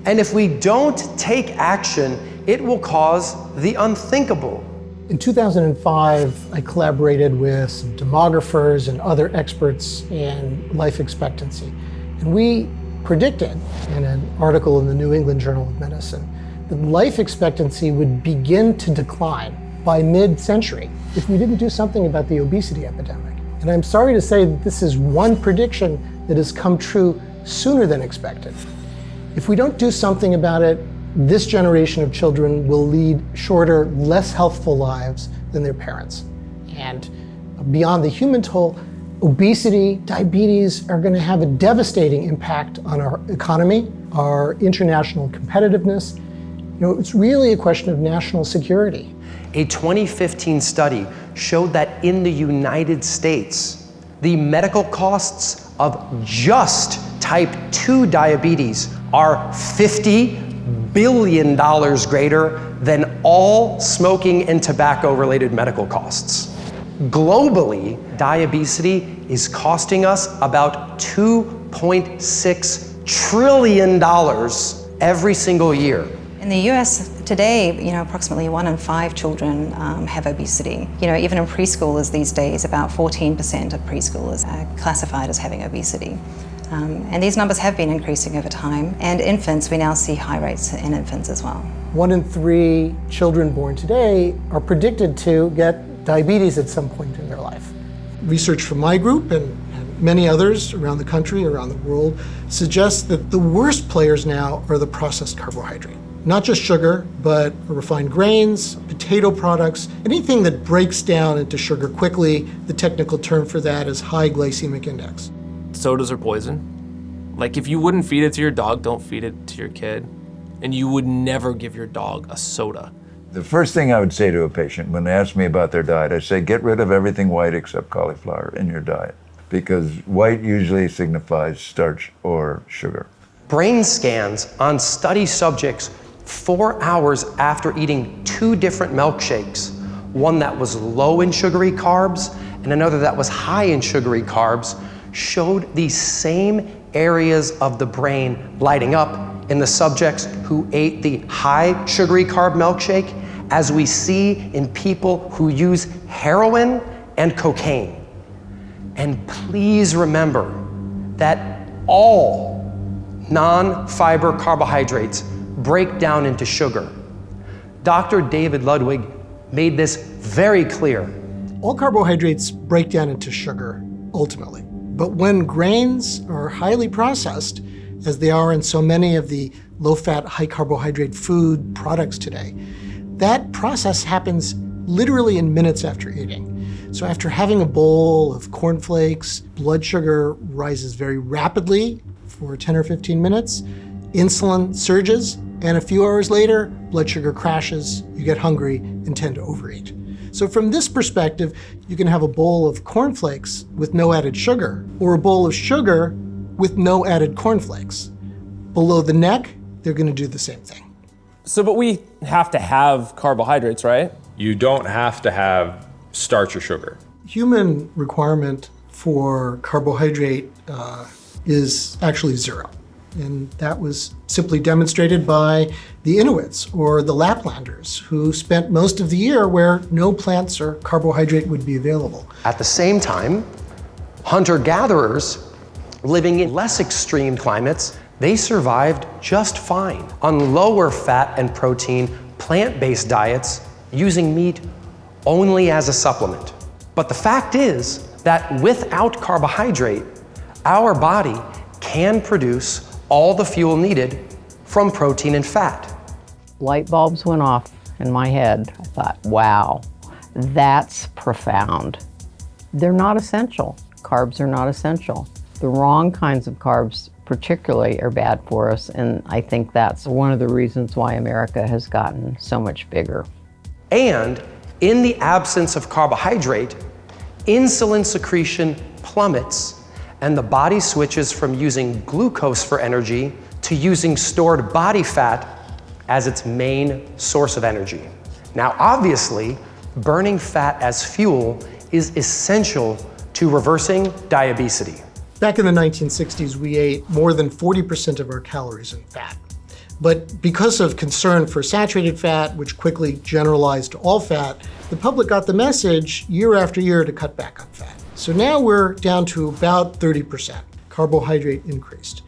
and if we don't take action, it will cause the unthinkable. In 2005, I collaborated with some demographers and other experts in life expectancy. And we predicted in an article in the New England Journal of Medicine that life expectancy would begin to decline by mid-century if we didn't do something about the obesity epidemic. And I'm sorry to say that this is one prediction that has come true sooner than expected. If we don't do something about it, this generation of children will lead shorter, less healthful lives than their parents. And beyond the human toll, obesity, diabetes are going to have a devastating impact on our economy, our international competitiveness. You know, it's really a question of national security. A 2015 study showed that in the United States, the medical costs of just type 2 diabetes are $50 billion greater than all smoking and tobacco-related medical costs. Globally, diabetes is costing us about $2.6 trillion every single year. In the US today, approximately 1 in 5 children have obesity. Even in preschoolers these days, about 14% of preschoolers are classified as having obesity. And these numbers have been increasing over time. And infants, we now see high rates in infants as well. 1 in 3 children born today are predicted to get diabetes at some point in their life. Research from my group and many others around the country, around the world, suggests that the worst players now are the processed carbohydrate. not just sugar, but refined grains, potato products, anything that breaks down into sugar quickly. The technical term for that is high glycemic index. Sodas are poison. Like, if you wouldn't feed it to your dog, don't feed it to your kid. And you would never give your dog a soda. The first thing I would say to a patient when they ask me about their diet, I say, get rid of everything white except cauliflower in your diet, because white usually signifies starch or sugar. Brain scans on study subjects 4 hours after eating 2 different milkshakes, one that was low in sugary carbs and another that was high in sugary carbs, showed these same areas of the brain lighting up in the subjects who ate the high sugary carb milkshake as we see in people who use heroin and cocaine. And please remember that all non-fiber carbohydrates break down into sugar. Dr. David Ludwig made this very clear. All carbohydrates break down into sugar, ultimately. But when grains are highly processed, as they are in so many of the low-fat, high-carbohydrate food products today, that process happens literally in minutes after eating. So after having a bowl of cornflakes, blood sugar rises very rapidly for 10 or 15 minutes, insulin surges, and a few hours later, blood sugar crashes, you get hungry and tend to overeat. So from this perspective, you can have a bowl of cornflakes with no added sugar, or a bowl of sugar with no added cornflakes. Below the neck, they're gonna do the same thing. So, but we have to have carbohydrates, right? You don't have to have starch or sugar. Human requirement for carbohydrate is actually 0. And that was simply demonstrated by the Inuits or the Laplanders, who spent most of the year where no plants or carbohydrate would be available. At the same time, hunter-gatherers living in less extreme climates, they survived just fine on lower fat and protein, plant-based diets, using meat only as a supplement. But the fact is that without carbohydrate, our body can produce all the fuel needed from protein and fat. Light bulbs went off in my head. I thought, wow, that's profound. They're not essential. Carbs are not essential. The wrong kinds of carbs particularly are bad for us, and I think that's one of the reasons why America has gotten so much bigger. And in the absence of carbohydrate, insulin secretion plummets, and the body switches from using glucose for energy to using stored body fat as its main source of energy. Now, obviously, burning fat as fuel is essential to reversing diabetes. Back in the 1960s, we ate more than 40% of our calories in fat. But because of concern for saturated fat, which quickly generalized to all fat, the public got the message year after year to cut back on fat. So now we're down to about 30%. Carbohydrate increased.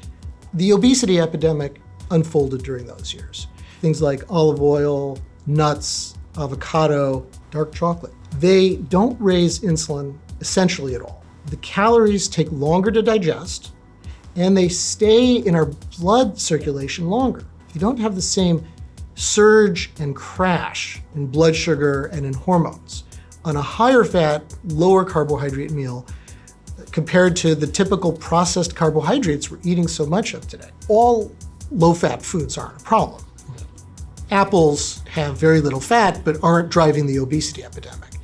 The obesity epidemic unfolded during those years. Things like olive oil, nuts, avocado, dark chocolate. They don't raise insulin essentially at all. The calories take longer to digest, and they stay in our blood circulation longer. You don't have the same surge and crash in blood sugar and in hormones on a higher fat, lower carbohydrate meal compared to the typical processed carbohydrates we're eating so much of today. All low-fat foods aren't a problem. Apples have very little fat, but aren't driving the obesity epidemic.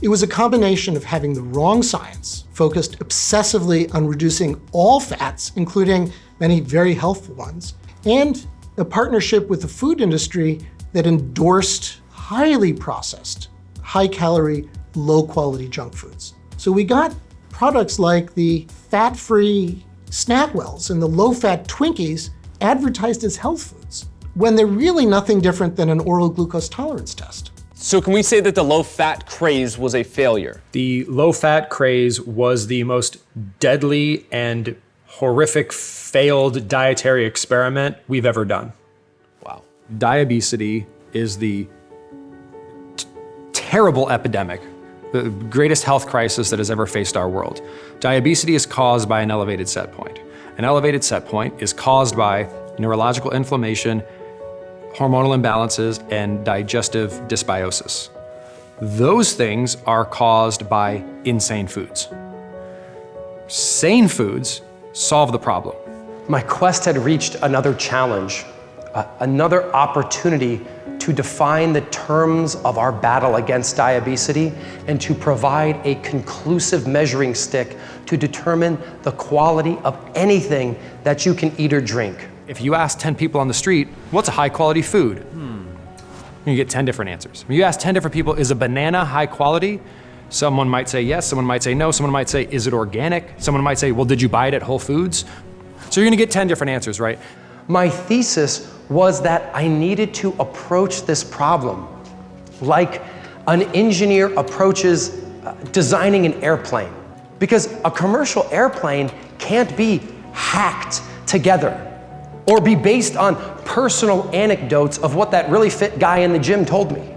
It was a combination of having the wrong science, focused obsessively on reducing all fats, including many very healthful ones, and a partnership with the food industry that endorsed highly processed, high-calorie, low-quality junk foods. So we got products like the fat-free Snackwells and the low-fat Twinkies advertised as health foods, when they're really nothing different than an oral glucose tolerance test. So can we say that the low-fat craze was a failure? The low-fat craze was the most deadly and horrific failed dietary experiment we've ever done. Wow. Diabetes is the terrible epidemic, the greatest health crisis that has ever faced our world. Diabetes is caused by an elevated set point. An elevated set point is caused by neurological inflammation hormonal imbalances, and digestive dysbiosis. Those things are caused by insane foods. Sane foods solve the problem. My quest had reached another challenge, another opportunity to define the terms of our battle against diabetes and to provide a conclusive measuring stick to determine the quality of anything that you can eat or drink. If you ask 10 people on the street, what's a high quality food? You get 10 different answers. When you ask 10 different people, is a banana high quality? Someone might say yes, someone might say no, someone might say, is it organic? Someone might say, well, did you buy it at Whole Foods? So you're gonna get 10 different answers, right? My thesis was that I needed to approach this problem like an engineer approaches designing an airplane. Because a commercial airplane can't be hacked together or be based on personal anecdotes of what that really fit guy in the gym told me.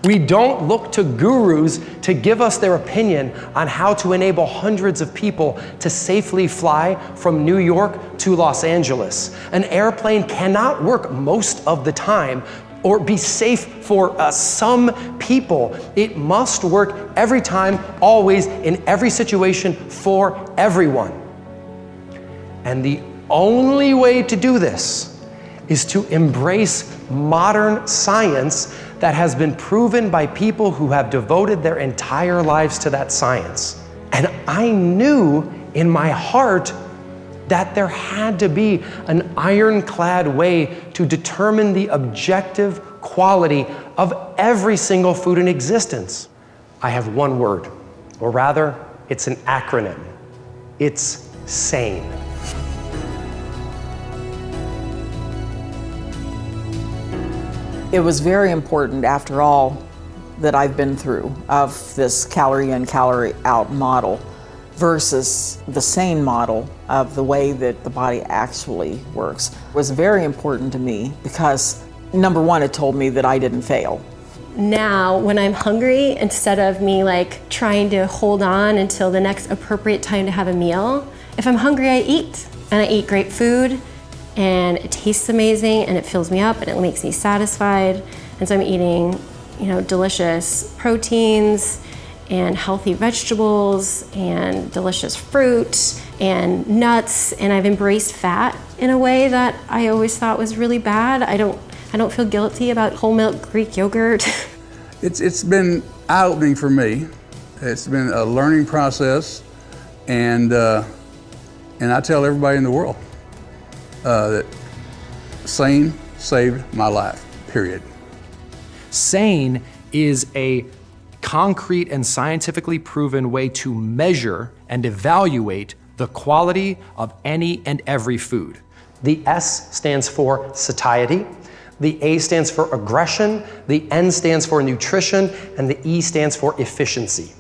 We don't look to gurus to give us their opinion on how to enable hundreds of people to safely fly from New York to Los Angeles. An airplane cannot work most of the time or be safe for some people. It must work every time, always, in every situation, for everyone. And the only way to do this is to embrace modern science that has been proven by people who have devoted their entire lives to that science. And I knew in my heart that there had to be an ironclad way to determine the objective quality of every single food in existence. I have one word, or rather, it's an acronym. It's SANE. It was very important, after all that I've been through, of this calorie in, calorie out model versus the SANE model of the way that the body actually works. It was very important to me because, number one, it told me that I didn't fail. Now, when I'm hungry, instead of me like trying to hold on until the next appropriate time to have a meal, if I'm hungry, I eat. And I eat great food. And it tastes amazing and it fills me up and it makes me satisfied. And so I'm eating, delicious proteins and healthy vegetables and delicious fruit and nuts. And I've embraced fat in a way that I always thought was really bad. I don't feel guilty about whole milk Greek yogurt. It's been eye-opening for me. It's been a learning process, and I tell everybody in the world that SANE saved my life, period. SANE is a concrete and scientifically proven way to measure and evaluate the quality of any and every food. The S stands for satiety, the A stands for aggression, the N stands for nutrition, and the E stands for efficiency.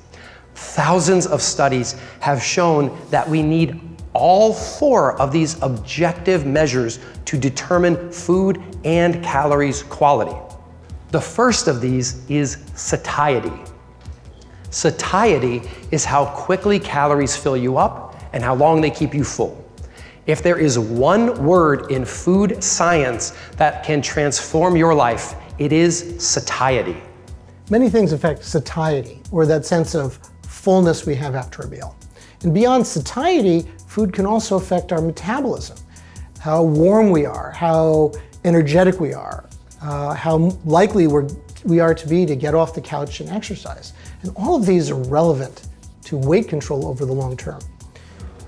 Thousands of studies have shown that we need all four of these objective measures to determine food and calories quality. The first of these is satiety. Satiety is how quickly calories fill you up and how long they keep you full. If there is one word in food science that can transform your life, it is satiety. Many things affect satiety, or that sense of fullness we have after a meal. And beyond satiety, food can also affect our metabolism, how warm we are, how energetic we are, how likely we are to be to get off the couch and exercise. And all of these are relevant to weight control over the long term.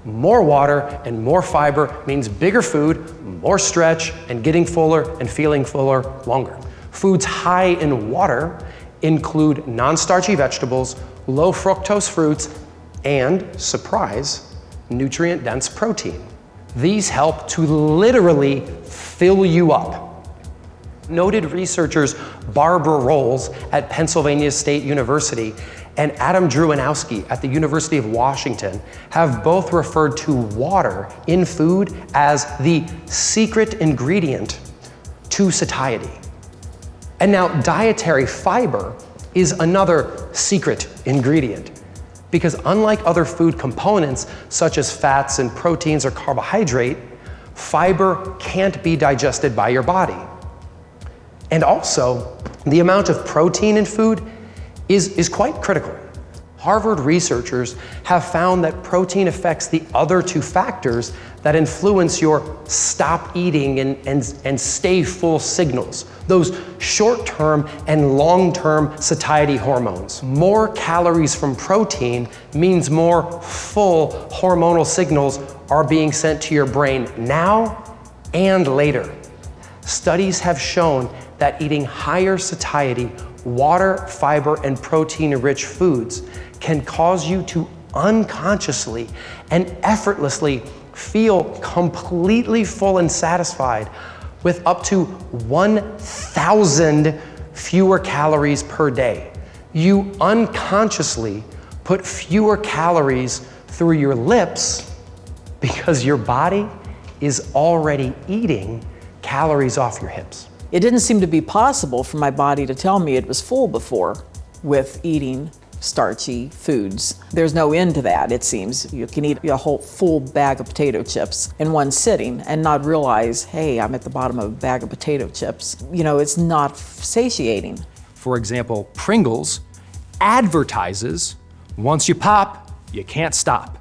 More water and more fiber means bigger food, more stretch, and getting fuller and feeling fuller longer. Foods high in water include non-starchy vegetables, low fructose fruits, and, surprise, nutrient-dense protein. These help to literally fill you up. Noted researchers Barbara Rolls at Pennsylvania State University and Adam Drewanowski at the University of Washington have both referred to water in food as the secret ingredient to satiety. And now dietary fiber is another secret ingredient, because unlike other food components, such as fats and proteins or carbohydrate, fiber can't be digested by your body. And also, the amount of protein in food is quite critical. Harvard researchers have found that protein affects the other two factors that influence your stop eating and stay full signals, those short-term and long-term satiety hormones. More calories from protein means more full hormonal signals are being sent to your brain now and later. Studies have shown that eating higher satiety, water, fiber, and protein-rich foods can cause you to unconsciously and effortlessly feel completely full and satisfied with up to 1,000 fewer calories per day. You unconsciously put fewer calories through your lips because your body is already eating calories off your hips. It didn't seem to be possible for my body to tell me it was full before with eating starchy foods. There's no end to that, it seems. You can eat a whole full bag of potato chips in one sitting and not realize, hey, I'm at the bottom of a bag of potato chips. You know, it's not satiating. For example, Pringles advertises, once you pop, you can't stop.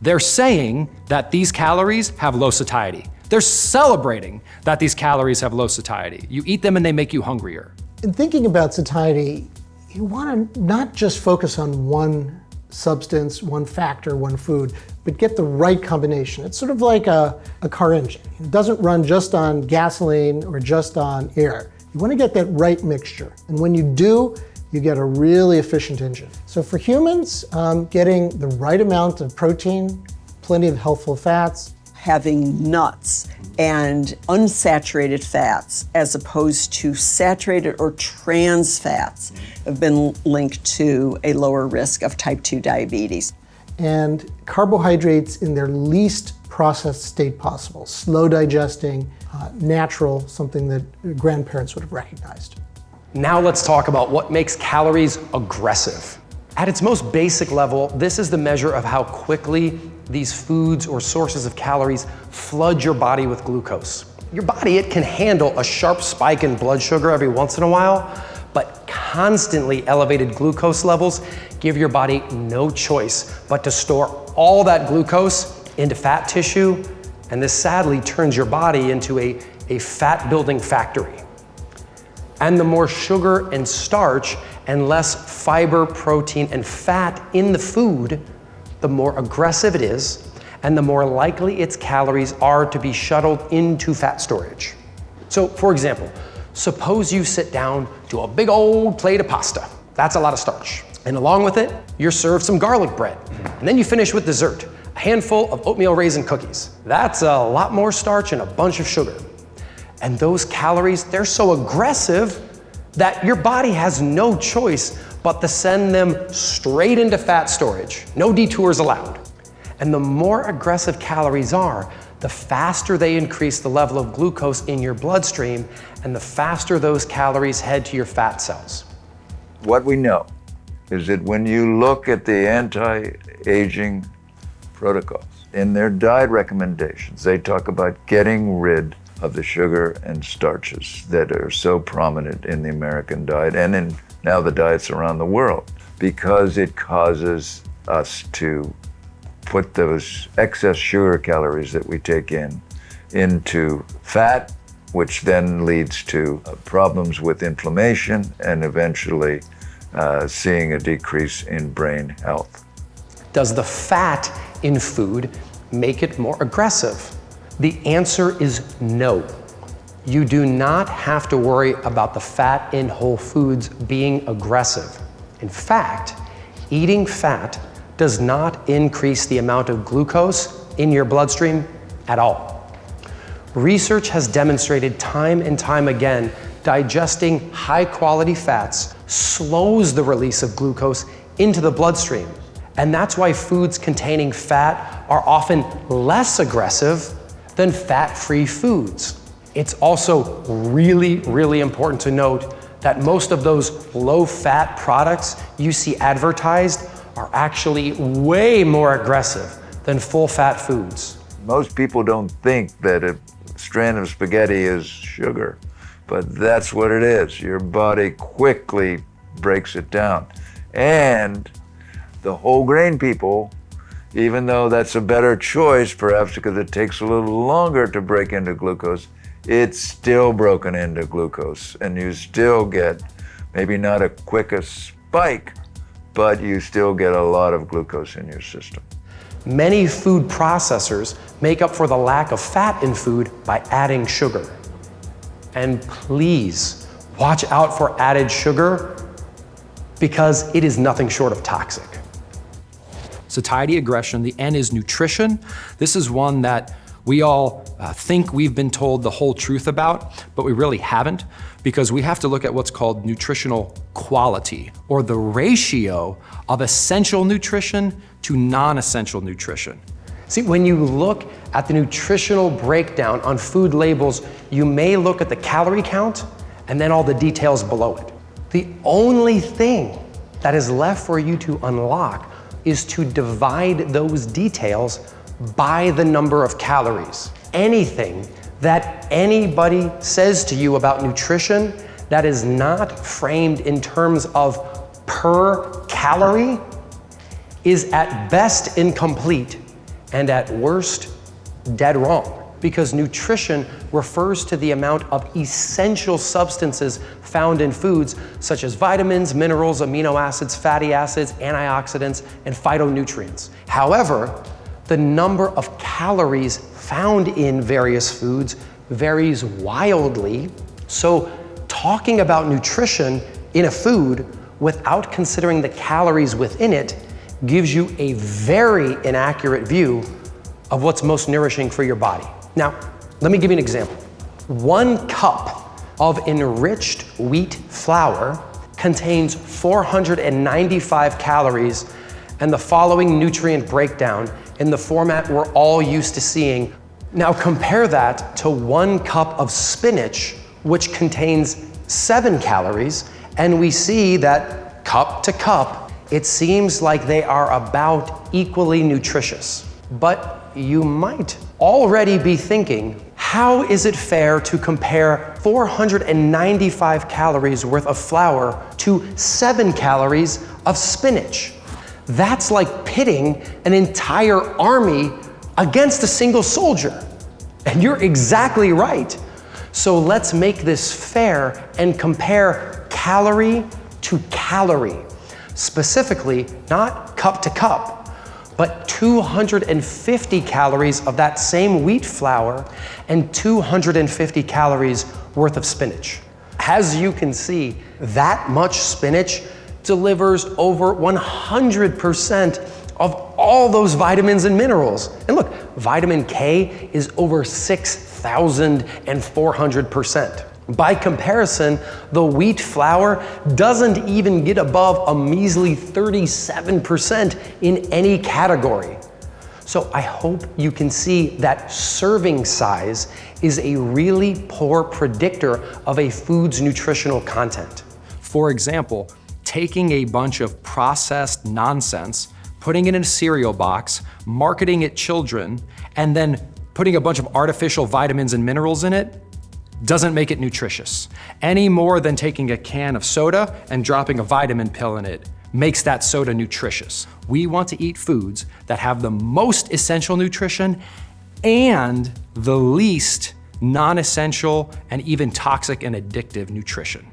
They're saying that these calories have low satiety. They're celebrating that these calories have low satiety. You eat them and they make you hungrier. In thinking about satiety, you want to not just focus on one substance, one factor, one food, but get the right combination. It's sort of like a car engine. It doesn't run just on gasoline or just on air. You want to get that right mixture. And when you do, you get a really efficient engine. So for humans, getting the right amount of protein, plenty of healthful fats, having nuts and unsaturated fats as opposed to saturated or trans fats have been linked to a lower risk of type 2 diabetes. And carbohydrates in their least processed state possible, slow digesting, natural, something that grandparents would have recognized. Now let's talk about what makes calories aggressive. At its most basic level, this is the measure of how quickly these foods or sources of calories flood your body with glucose. Your body, it can handle a sharp spike in blood sugar every once in a while, but constantly elevated glucose levels give your body no choice but to store all that glucose into fat tissue, and this sadly turns your body into a fat-building factory. And the more sugar and starch and less fiber, protein, and fat in the food, the more aggressive it is, and the more likely its calories are to be shuttled into fat storage. So, for example, suppose you sit down to a big old plate of pasta. That's a lot of starch. And along with it, you're served some garlic bread. And then you finish with dessert, a handful of oatmeal raisin cookies. That's a lot more starch and a bunch of sugar. And those calories, they're so aggressive that your body has no choice but to send them straight into fat storage. No detours allowed. And the more aggressive calories are, the faster they increase the level of glucose in your bloodstream, and the faster those calories head to your fat cells. What we know is that when you look at the anti-aging protocols, in their diet recommendations, they talk about getting rid of the sugar and starches that are so prominent in the American diet and in now the diets around the world, because it causes us to put those excess sugar calories that we take into fat, which then leads to problems with inflammation and eventually seeing a decrease in brain health. Does the fat in food make it more aggressive? The answer is no. You do not have to worry about the fat in whole foods being aggressive. In fact, eating fat does not increase the amount of glucose in your bloodstream at all. Research has demonstrated time and time again, digesting high-quality fats slows the release of glucose into the bloodstream. And that's why foods containing fat are often less aggressive than fat-free foods. It's also really, really important to note that most of those low-fat products you see advertised are actually way more aggressive than full-fat foods. Most people don't think that a strand of spaghetti is sugar, but that's what it is. Your body quickly breaks it down. And the whole grain people, even though that's a better choice, perhaps because it takes a little longer to break into glucose, it's still broken into glucose. And you still get, maybe not a quickest spike, but you still get a lot of glucose in your system. Many food processors make up for the lack of fat in food by adding sugar. And please watch out for added sugar because it is nothing short of toxic. Satiety, aggression, the N is nutrition. This is one that we all think we've been told the whole truth about, but we really haven't, because we have to look at what's called nutritional quality, or the ratio of essential nutrition to non-essential nutrition. See, when you look at the nutritional breakdown on food labels, you may look at the calorie count and then all the details below it. The only thing that is left for you to unlock is to divide those details by the number of calories. Anything that anybody says to you about nutrition that is not framed in terms of per calorie is at best incomplete and at worst dead wrong. Because nutrition refers to the amount of essential substances found in foods such as vitamins, minerals, amino acids, fatty acids, antioxidants, and phytonutrients. However, the number of calories found in various foods varies wildly. So talking about nutrition in a food without considering the calories within it gives you a very inaccurate view of what's most nourishing for your body. Now, let me give you an example. 1 cup of enriched wheat flour contains 495 calories and the following nutrient breakdown in the format we're all used to seeing. Now compare that to 1 cup of spinach, which contains 7 calories, and we see that cup to cup, it seems like they are about equally nutritious. But you might already be thinking, how is it fair to compare 495 calories worth of flour to 7 calories of spinach? That's like pitting an entire army against a single soldier. And you're exactly right. So let's make this fair and compare calorie to calorie. Specifically, not cup to cup, but 250 calories of that same wheat flour and 250 calories worth of spinach. As you can see, that much spinach delivers over 100% of all those vitamins and minerals. And look, vitamin K is over 6,400%. By comparison, the wheat flour doesn't even get above a measly 37% in any category. So I hope you can see that serving size is a really poor predictor of a food's nutritional content. For example, taking a bunch of processed nonsense, putting it in a cereal box, marketing at children, and then putting a bunch of artificial vitamins and minerals in it doesn't make it nutritious. Any more than taking a can of soda and dropping a vitamin pill in it makes that soda nutritious. We want to eat foods that have the most essential nutrition and the least non-essential and even toxic and addictive nutrition.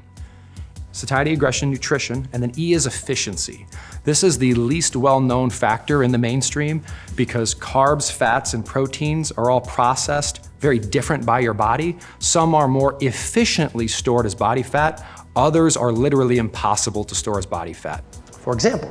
Satiety, aggression, nutrition, and then E is efficiency. This is the least well-known factor in the mainstream because carbs, fats, and proteins are all processed very different by your body. Some are more efficiently stored as body fat. Others are literally impossible to store as body fat. For example,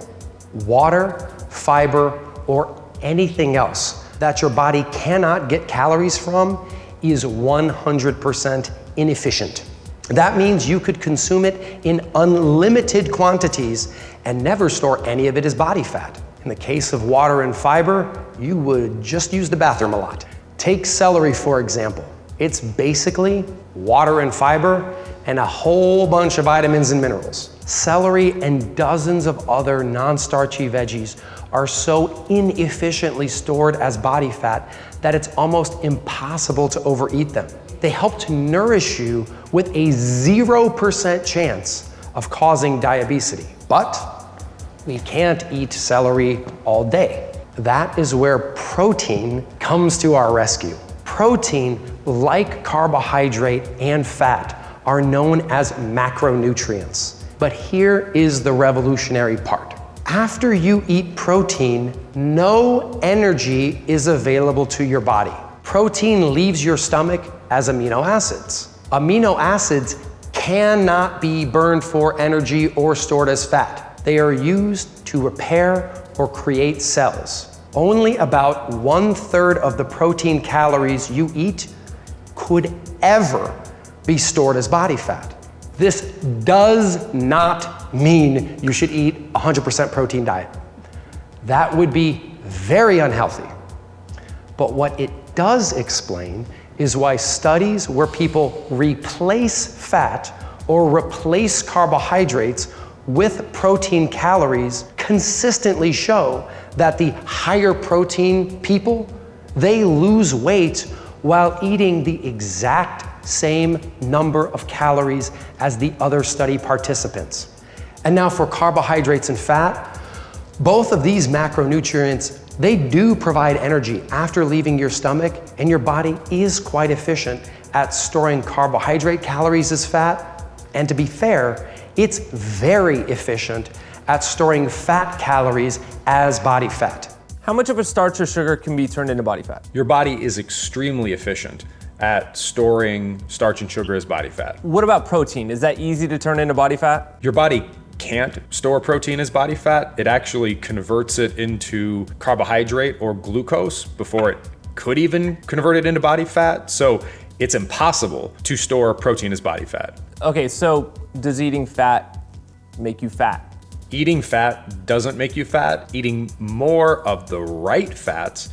water, fiber, or anything else that your body cannot get calories from is 100% inefficient. That means you could consume it in unlimited quantities and never store any of it as body fat. In the case of water and fiber, you would just use the bathroom a lot. Take celery, for example. It's basically water and fiber and a whole bunch of vitamins and minerals. Celery and dozens of other non-starchy veggies are so inefficiently stored as body fat that it's almost impossible to overeat them. they help to nourish you with a 0% chance of causing diabetes. But we can't eat celery all day. That is where protein comes to our rescue. Protein, like carbohydrate and fat, are known as macronutrients. But here is the revolutionary part. After you eat protein, no energy is available to your body. Protein leaves your stomach as amino acids. Amino acids cannot be burned for energy or stored as fat. They are used to repair or create cells. Only about 1/3 of the protein calories you eat could ever be stored as body fat. This does not mean you should eat 100% protein diet. That would be very unhealthy. But what it does explain is why studies where people replace fat or replace carbohydrates with protein calories consistently show that the higher protein people, they lose weight while eating the exact same number of calories as the other study participants. And now for carbohydrates and fat, both of these macronutrients, they do provide energy after leaving your stomach, and your body is quite efficient at storing carbohydrate calories as fat. And to be fair, it's very efficient at storing fat calories as body fat. How much of a starch or sugar can be turned into body fat? Your body is extremely efficient at storing starch and sugar as body fat. What about protein? Is that easy to turn into body fat? Your body can't store protein as body fat. It actually converts it into carbohydrate or glucose before it could even convert it into body fat. So it's impossible to store protein as body fat. Okay, so does eating fat make you fat? Eating fat doesn't make you fat. Eating more of the right fats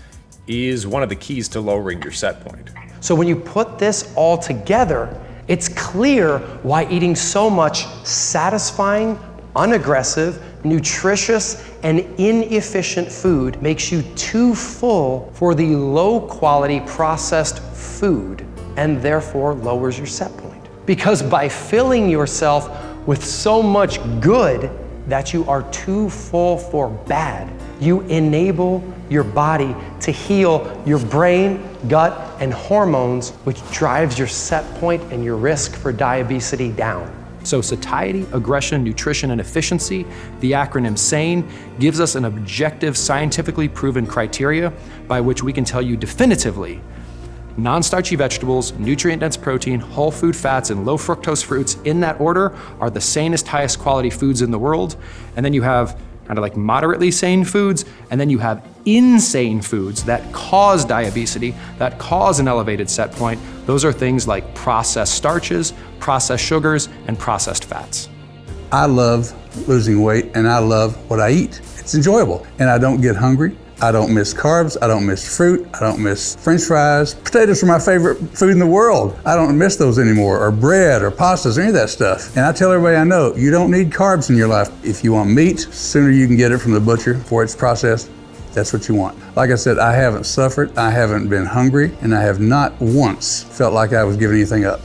is one of the keys to lowering your set point. So when you put this all together, it's clear why eating so much satisfying, unaggressive, nutritious, and inefficient food makes you too full for the low-quality processed food and therefore lowers your set point. Because by filling yourself with so much good that you are too full for bad, you enable your body to heal your brain, gut, and hormones, which drives your set point and your risk for diabetes down. So satiety, aggression, nutrition, and efficiency, the acronym SANE, gives us an objective, scientifically proven criteria by which we can tell you definitively non-starchy vegetables, nutrient-dense protein, whole food fats, and low fructose fruits in that order are the sanest, highest quality foods in the world. And then you have kind of like moderately sane foods, and then you have insane foods that cause diabetes, that cause an elevated set point. Those are things like processed starches, processed sugars, and processed fats. I love losing weight and I love what I eat. It's enjoyable and I don't get hungry. I don't miss carbs, I don't miss fruit, I don't miss French fries. Potatoes are my favorite food in the world. I don't miss those anymore, or bread, or pastas, or any of that stuff. And I tell everybody I know, you don't need carbs in your life. If you want meat, sooner you can get it from the butcher before it's processed. That's what you want. Like I said, I haven't suffered, I haven't been hungry, and I have not once felt like I was giving anything up.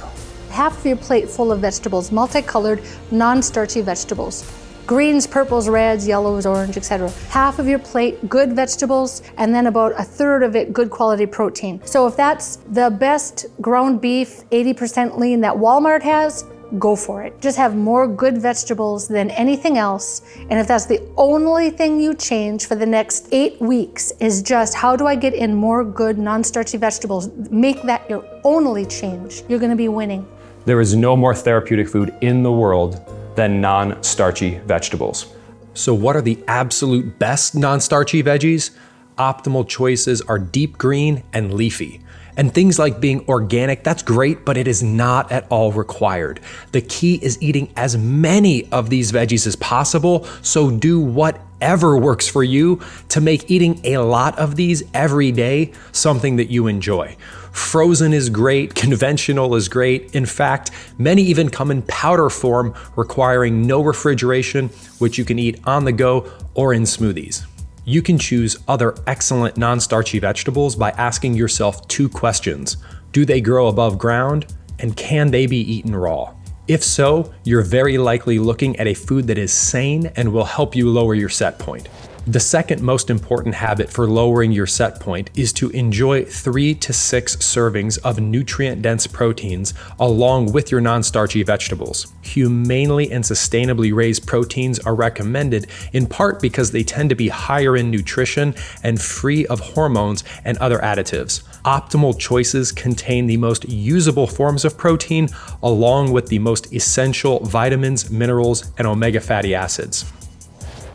Half of your plate full of vegetables, multicolored, non-starchy vegetables. Greens, purples, reds, yellows, orange, etc. Half of your plate, good vegetables, and then about 1/3 of it, good quality protein. So if that's the best ground beef, 80% lean that Walmart has, go for it. Just have more good vegetables than anything else. And if that's the only thing you change for the next 8 weeks is just how do I get in more good non-starchy vegetables, make that your only change, you're gonna be winning. There is no more therapeutic food in the world than non-starchy vegetables. So what are the absolute best non-starchy veggies? Optimal choices are deep green and leafy. And things like being organic, that's great, but it is not at all required. The key is eating as many of these veggies as possible, so do whatever works for you to make eating a lot of these every day something that you enjoy. Frozen is great, conventional is great. In fact, many even come in powder form, requiring no refrigeration, which you can eat on the go or in smoothies. You can choose other excellent non-starchy vegetables by asking yourself 2 questions. Do they grow above ground? And can they be eaten raw? If so, you're very likely looking at a food that is sane and will help you lower your set point. The second most important habit for lowering your set point is to enjoy 3 to 6 servings of nutrient-dense proteins along with your non-starchy vegetables. Humanely and sustainably raised proteins are recommended in part because they tend to be higher in nutrition and free of hormones and other additives. Optimal choices contain the most usable forms of protein along with the most essential vitamins, minerals, and omega fatty acids.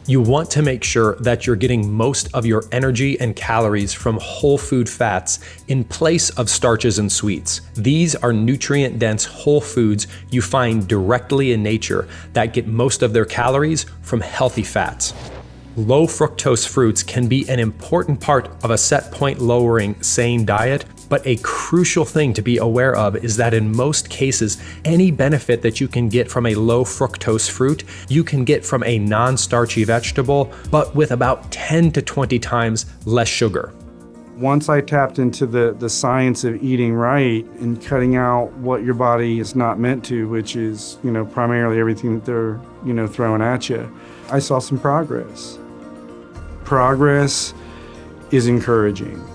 You want to make sure that you're getting most of your energy and calories from whole food fats in place of starches and sweets. These are nutrient-dense whole foods you find directly in nature that get most of their calories from healthy fats. Low fructose fruits can be an important part of a set point lowering sane diet, but a crucial thing to be aware of is that in most cases, any benefit that you can get from a low fructose fruit, you can get from a non-starchy vegetable, but with about 10 to 20 times less sugar. Once I tapped into the science of eating right and cutting out what your body is not meant to, which is, primarily everything that they're, throwing at you, I saw some progress. Progress is encouraging.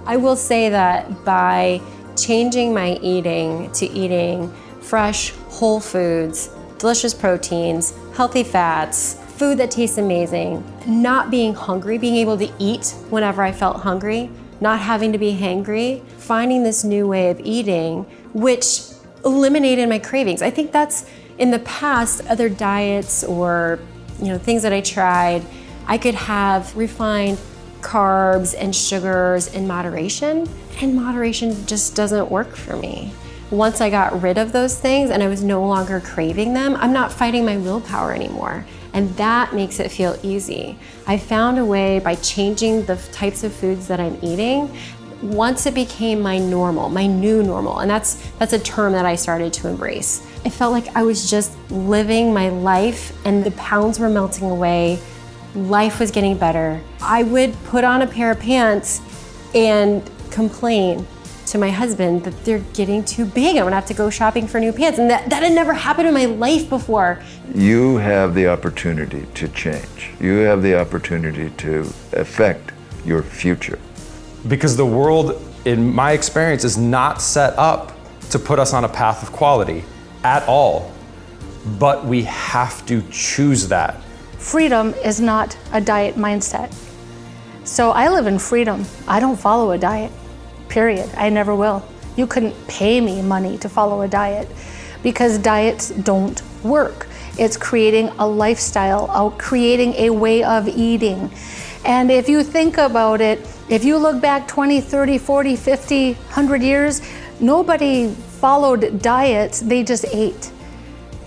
I will say that by changing my eating to eating fresh, whole foods, delicious proteins, healthy fats, food that tastes amazing, not being hungry, being able to eat whenever I felt hungry, not having to be hangry, finding this new way of eating, which eliminated my cravings. I think that's, in the past, other diets or things that I tried, I could have refined carbs and sugars in moderation, and moderation just doesn't work for me. Once I got rid of those things and I was no longer craving them, I'm not fighting my willpower anymore. And that makes it feel easy. I found a way by changing the types of foods that I'm eating. Once it became my normal, my new normal, and that's a term that I started to embrace. I felt like I was just living my life and the pounds were melting away. Life was getting better. I would put on a pair of pants and complain to my husband that they're getting too big. I'm gonna have to go shopping for new pants. And that had never happened in my life before. You have the opportunity to change. You have the opportunity to affect your future. Because the world, in my experience, is not set up to put us on a path of quality at all. But we have to choose that. Freedom is not a diet mindset. So I live in freedom. I don't follow a diet, period. I never will. You couldn't pay me money to follow a diet because diets don't work. It's creating a lifestyle, creating a way of eating. And if you think about it, if you look back 20, 30, 40, 50, 100 years, nobody followed diets, they just ate.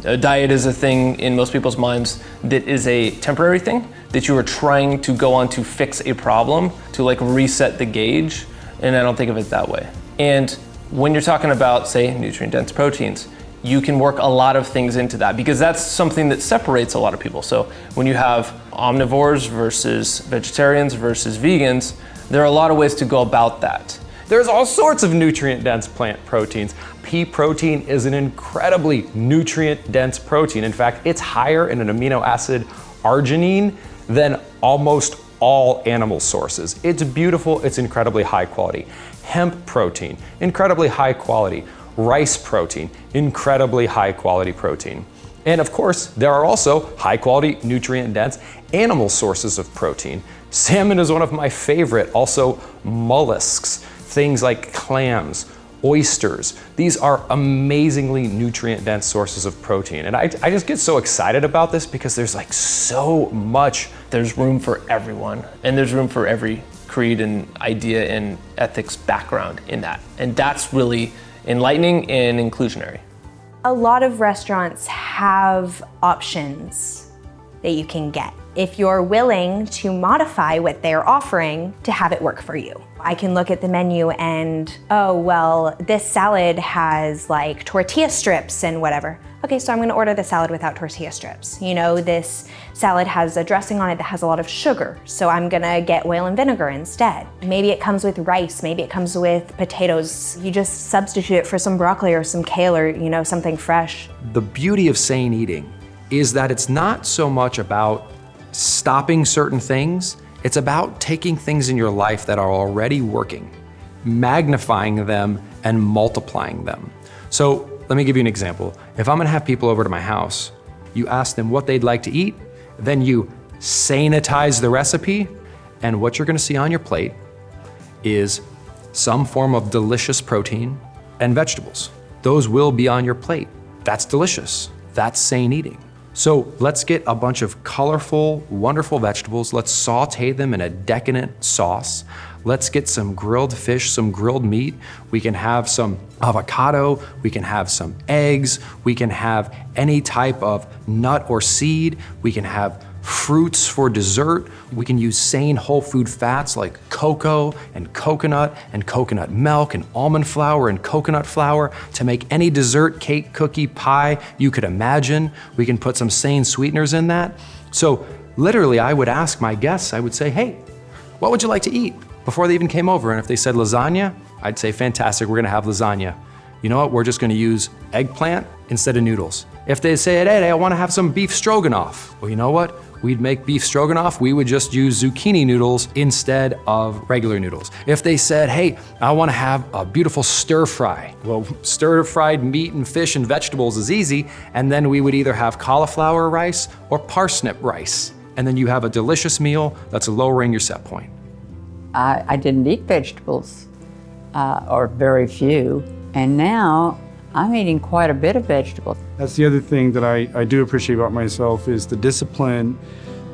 A diet is a thing in most people's minds that is a temporary thing, that you are trying to go on to fix a problem, to reset the gauge, and I don't think of it that way. And when you're talking about, say, nutrient-dense proteins, you can work a lot of things into that because that's something that separates a lot of people. So when you have omnivores versus vegetarians versus vegans, there are a lot of ways to go about that. There's all sorts of nutrient-dense plant proteins. Pea protein is an incredibly nutrient-dense protein. In fact, it's higher in an amino acid arginine than almost all animal sources. It's beautiful, it's incredibly high quality. Hemp protein, incredibly high quality. Rice protein, incredibly high quality protein. And of course, there are also high quality, nutrient-dense animal sources of protein. Salmon is one of my favorite, also mollusks, things like clams, oysters. These are amazingly nutrient-dense sources of protein. And I just get so excited about this because there's so much. There's room for everyone, and there's room for every creed and idea and ethics background in that. And that's really enlightening and inclusionary. A lot of restaurants have options that you can get. if you're willing to modify what they're offering to have it work for you. I can look at the menu and, oh, well, this salad has like tortilla strips and whatever. Okay, so I'm gonna order the salad without tortilla strips. You know, this salad has a dressing on it that has a lot of sugar, so I'm gonna get oil and vinegar instead. Maybe it comes with rice, maybe it comes with potatoes. You just substitute it for some broccoli or some kale or, you know, something fresh. The beauty of sane eating is that it's not so much about stopping certain things, it's about taking things in your life that are already working, magnifying them and multiplying them. So let me give you an example. If I'm gonna have people over to my house, you ask them what they'd like to eat, then you sanitize the recipe, and what you're gonna see on your plate is some form of delicious protein and vegetables. Those will be on your plate. That's delicious. That's sane eating. So let's get a bunch of colorful, wonderful vegetables. Let's saute them in a decadent sauce. Let's get some grilled fish, some grilled meat. We can have some avocado. We can have some eggs. We can have any type of nut or seed. We can have fruits for dessert. We can use sane whole food fats like cocoa and coconut milk and almond flour and coconut flour to make any dessert, cake, cookie, pie you could imagine. We can put some sane sweeteners in that. So literally, I would ask my guests, I would say, hey, what would you like to eat? Before they even came over, and if they said lasagna, I'd say, fantastic, we're gonna have lasagna. You know what, we're just gonna use eggplant instead of noodles. If they say, hey, I wanna have some beef stroganoff, well, you know what? We'd make beef stroganoff, we would just use zucchini noodles instead of regular noodles. If they said, hey, I wanna have a beautiful stir fry, well, stir-fried meat and fish and vegetables is easy, and then we would either have cauliflower rice or parsnip rice. And then you have a delicious meal that's lowering your set point. I didn't eat vegetables, or very few, and now I'm eating quite a bit of vegetables. That's the other thing that I do appreciate about myself is the discipline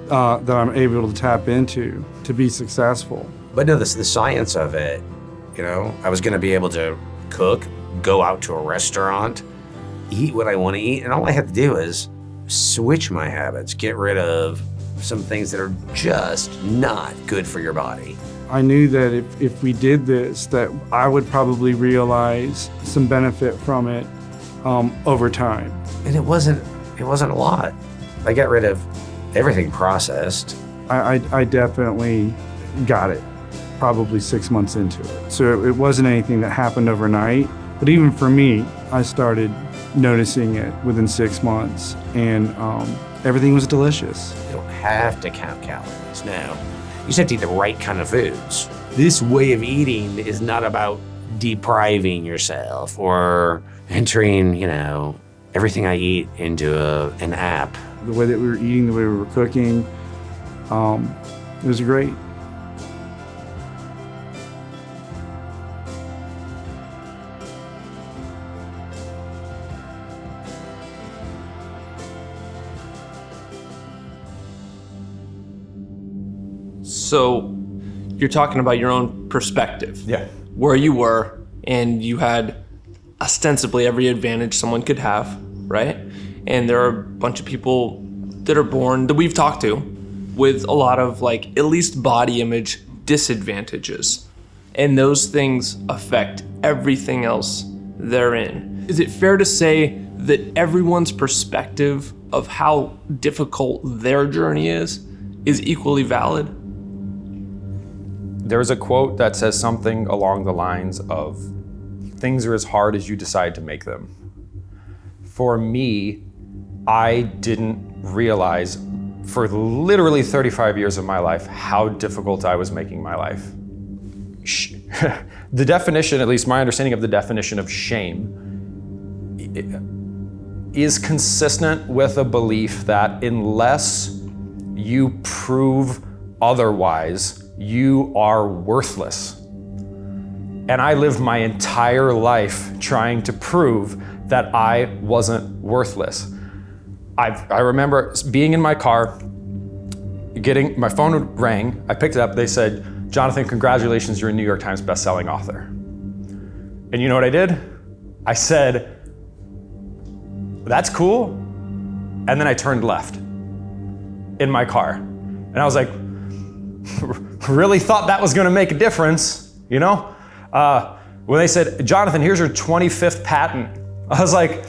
that I'm able to tap into to be successful. But no, the science of it, you know, I was gonna be able to cook, go out to a restaurant, eat what I wanna eat, and all I have to do is switch my habits, get rid of some things that are just not good for your body. I knew that if we did this, that I would probably realize some benefit from it over time. And it wasn't a lot. I got rid of everything processed. I definitely got it, probably 6 months into it. So it wasn't anything that happened overnight, but even for me, I started noticing it within 6 months, and everything was delicious. You don't have to count calories, no. You just have to eat the right kind of foods. This way of eating is not about depriving yourself or entering, you know, everything I eat into an app. The way that we were eating, the way we were cooking, it was great. So you're talking about your own perspective. Yeah. Where you were, and you had ostensibly every advantage someone could have, right? And there are a bunch of people that are born, that we've talked to, with a lot of like, at least body image disadvantages. And those things affect everything else they're in. Is it fair to say that everyone's perspective of how difficult their journey is equally valid? There's a quote that says something along the lines of, things are as hard as you decide to make them. For me, I didn't realize for literally 35 years of my life how difficult I was making my life. The definition, at least my understanding of the definition of shame, is consistent with a belief that unless you prove otherwise, you are worthless. And I lived my entire life trying to prove that I wasn't worthless. I remember being in my car, my phone rang, I picked it up, they said, Jonathan, congratulations, you're a New York Times bestselling author. And you know what I did? I said, that's cool. And then I turned left in my car. And I was like, really thought that was gonna make a difference, you know? When they said, Jonathan, here's your 25th patent. I was like,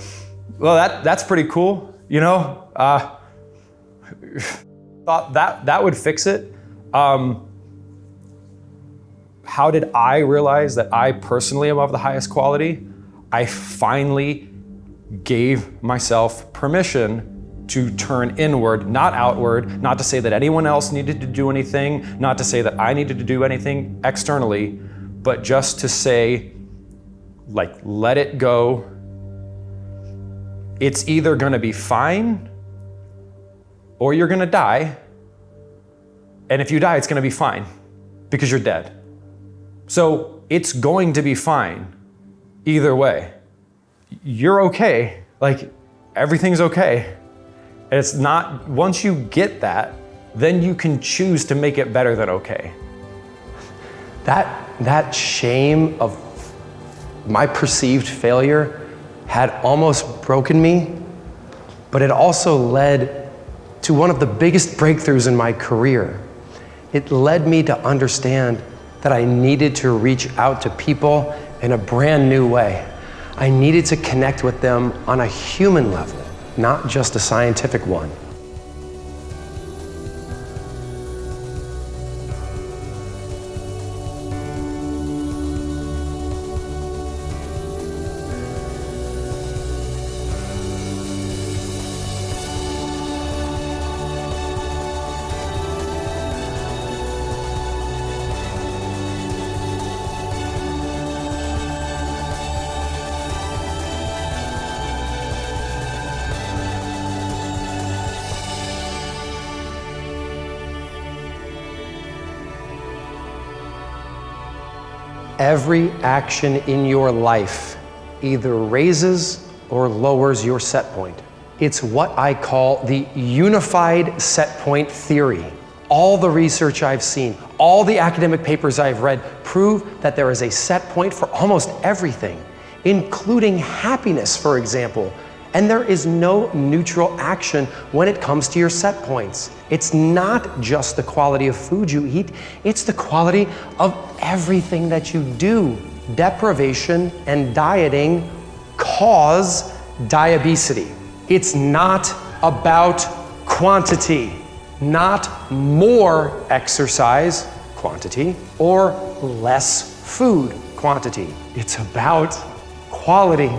well, that's pretty cool, you know? Thought that would fix it. How did I realize that I personally am of the highest quality? I finally gave myself permission to turn inward, not outward, not to say that anyone else needed to do anything, not to say that I needed to do anything externally, but just to say, like, let it go. It's either gonna be fine or you're gonna die. And if you die, it's gonna be fine because you're dead. So it's going to be fine either way. You're okay, like everything's okay. And it's not, once you get that, then you can choose to make it better than okay. That shame of my perceived failure had almost broken me, but it also led to one of the biggest breakthroughs in my career. It led me to understand that I needed to reach out to people in a brand new way. I needed to connect with them on a human level, not just a scientific one. Every action in your life either raises or lowers your set point. It's what I call the unified set point theory. All the research I've seen, all the academic papers I've read prove that there is a set point for almost everything, including happiness, for example. And there is no neutral action when it comes to your set points. It's not just the quality of food you eat, it's the quality of everything that you do. Deprivation and dieting cause diabetes. It's not about quantity, not more exercise quantity or less food quantity. It's about quality.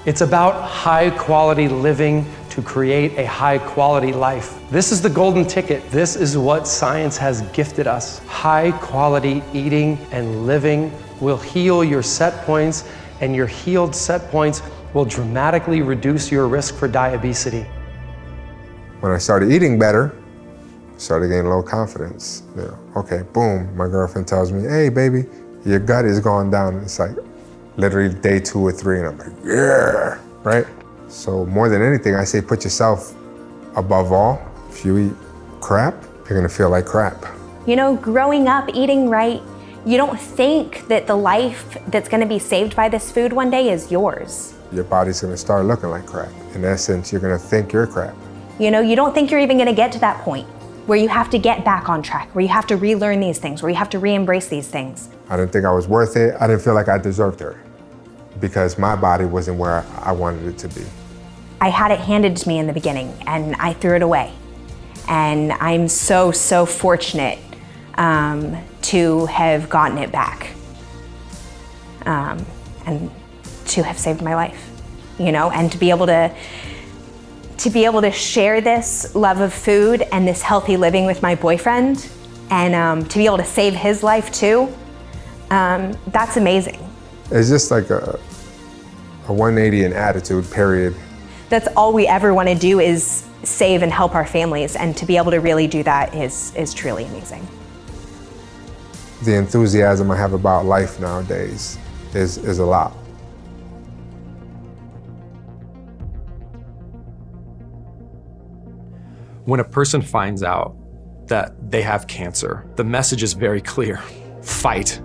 It's about high quality living to create a high quality life. This is the golden ticket. This is what science has gifted us. High quality eating and living will heal your set points, and your healed set points will dramatically reduce your risk for diabetes. When I started eating better, I started getting low confidence. You know, okay, boom, my girlfriend tells me, hey baby, your gut is going down. It's like, literally day 2 or 3, and I'm like, yeah, right? So more than anything, I say put yourself above all. If you eat crap, you're gonna feel like crap. You know, growing up, eating right, you don't think that the life that's gonna be saved by this food one day is yours. Your body's gonna start looking like crap. In essence, you're gonna think you're crap. You know, you don't think you're even gonna get to that point where you have to get back on track, where you have to relearn these things, where you have to re-embrace these things. I didn't think I was worth it. I didn't feel like I deserved her because my body wasn't where I wanted it to be. I had it handed to me in the beginning and I threw it away. And I'm so, so fortunate to have gotten it back and to have saved my life, you know, and to be able to share this love of food and this healthy living with my boyfriend and to be able to save his life too, that's amazing. It's just like a 180 in attitude, period. That's all we ever want to do is save and help our families, and to be able to really do that is truly amazing. The enthusiasm I have about life nowadays is a lot. When a person finds out that they have cancer, the message is very clear. Fight.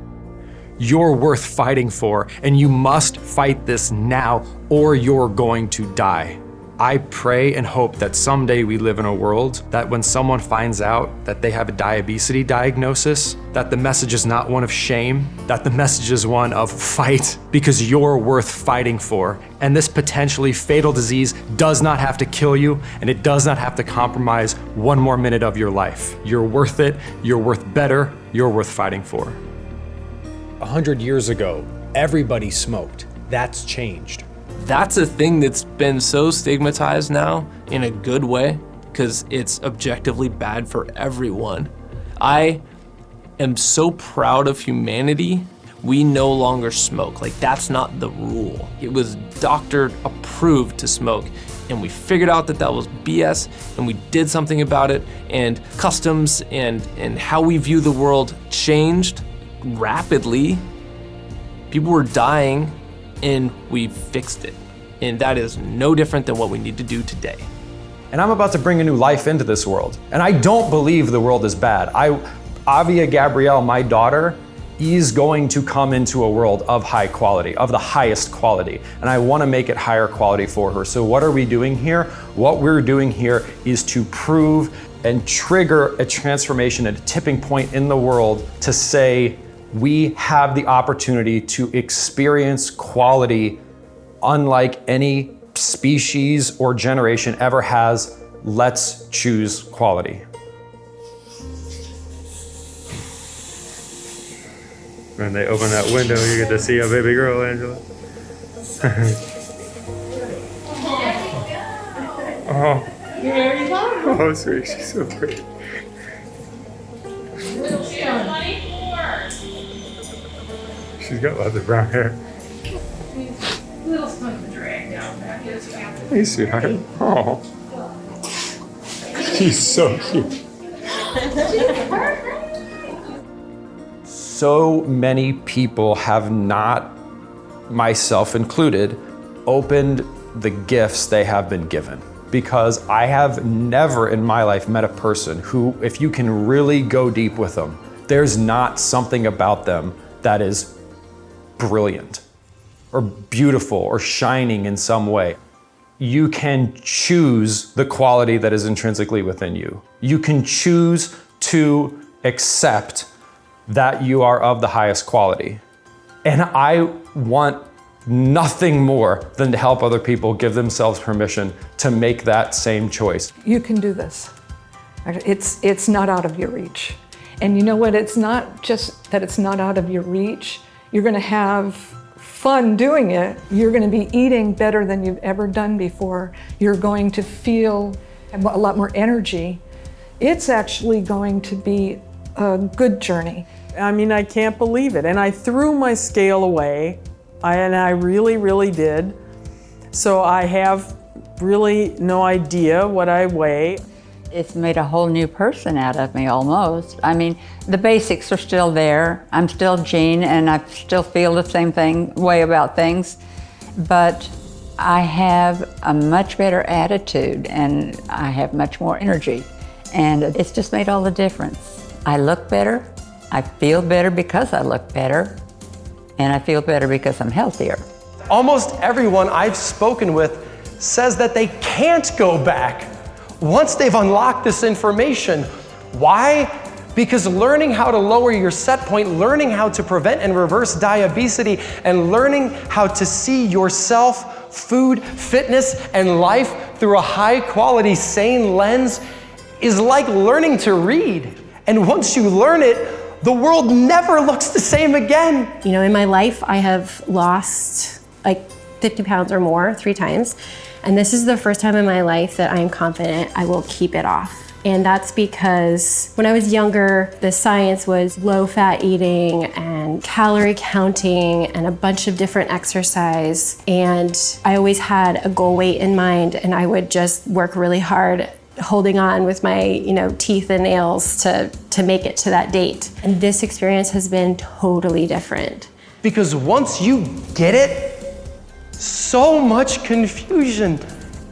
You're worth fighting for, and you must fight this now or you're going to die. I pray and hope that someday we live in a world that when someone finds out that they have a diabetes diagnosis, that the message is not one of shame, that the message is one of fight, because you're worth fighting for. And this potentially fatal disease does not have to kill you, and it does not have to compromise one more minute of your life. You're worth it, you're worth better, you're worth fighting for. 100 years ago, everybody smoked. That's changed. That's a thing that's been so stigmatized now in a good way, because it's objectively bad for everyone. I am so proud of humanity. We no longer smoke. Like, that's not the rule. It was doctor approved to smoke, and we figured out that that was BS, and we did something about it, and customs and how we view the world changed rapidly. People were dying, and we fixed it. And that is no different than what we need to do today. And I'm about to bring a new life into this world. And I don't believe the world is bad. Avia Gabrielle, my daughter, is going to come into a world of high quality, of the highest quality. And I want to make it higher quality for her. So what are we doing here? What we're doing here is to prove and trigger a transformation at a tipping point in the world to say, we have the opportunity to experience quality unlike any species or generation ever has. Let's choose quality. When they open that window, you get to see a baby girl, Angela. Oh, sweet, she's so pretty. She's got lots of brown hair. Little stomach drag down back. Hey, sweetheart. Oh. She's so cute. So many people have not, myself included, opened the gifts they have been given. Because I have never in my life met a person who, if you can really go deep with them, there's not something about them that is brilliant or beautiful or shining in some way. You can choose the quality that is intrinsically within you. You can choose to accept that you are of the highest quality. And I want nothing more than to help other people give themselves permission to make that same choice. You can do this. It's not out of your reach. And you know what? It's not just that it's not out of your reach. You're going to have fun doing it. You're going to be eating better than you've ever done before. You're going to feel a lot more energy. It's actually going to be a good journey. I mean, I can't believe it. And I threw my scale away, and I really, really did. So I have really no idea what I weigh. It's made a whole new person out of me almost. I mean, the basics are still there. I'm still Jean and I still feel the same way about things, but I have a much better attitude and I have much more energy. And it's just made all the difference. I look better, I feel better because I look better, and I feel better because I'm healthier. Almost everyone I've spoken with says that they can't go back once they've unlocked this information. Why? Because learning how to lower your set point, learning how to prevent and reverse diabetes, and learning how to see yourself, food, fitness, and life through a high-quality, sane lens is like learning to read. And once you learn it, the world never looks the same again. You know, in my life, I have lost like 50 pounds or more 3 times. And this is the first time in my life that I'm confident I will keep it off. And that's because when I was younger, the science was low-fat eating and calorie counting and a bunch of different exercise. And I always had a goal weight in mind, and I would just work really hard holding on with my, teeth and nails to make it to that date. And this experience has been totally different. Because once you get it, so much confusion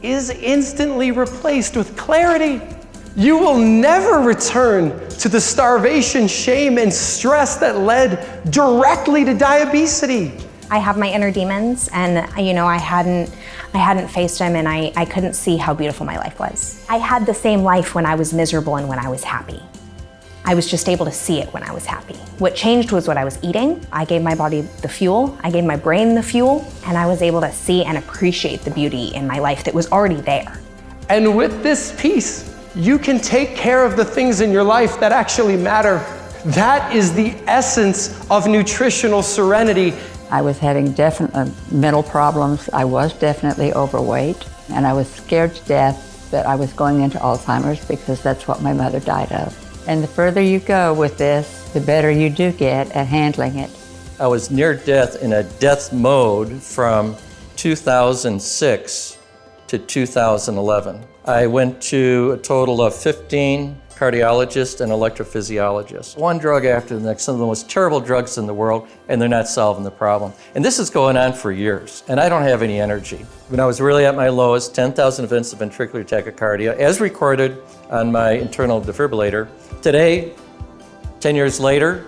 is instantly replaced with clarity. You will never return to the starvation, shame, and stress that led directly to diabetes. I have my inner demons, and you know, I hadn't faced them, and I couldn't see how beautiful my life was. I had the same life when I was miserable and when I was happy. I was just able to see it when I was happy. What changed was what I was eating. I gave my body the fuel, I gave my brain the fuel, and I was able to see and appreciate the beauty in my life that was already there. And with this peace, you can take care of the things in your life that actually matter. That is the essence of nutritional serenity. I was having definite mental problems. I was definitely overweight, and I was scared to death that I was going into Alzheimer's because that's what my mother died of. And the further you go with this, the better you do get at handling it. I was near death in a death mode from 2006 to 2011. I went to a total of 15 cardiologists and electrophysiologists. One drug after the next, some of the most terrible drugs in the world, and they're not solving the problem. And this is going on for years, and I don't have any energy. When I was really at my lowest, 10,000 events of ventricular tachycardia, as recorded on my internal defibrillator. Today, 10 years later,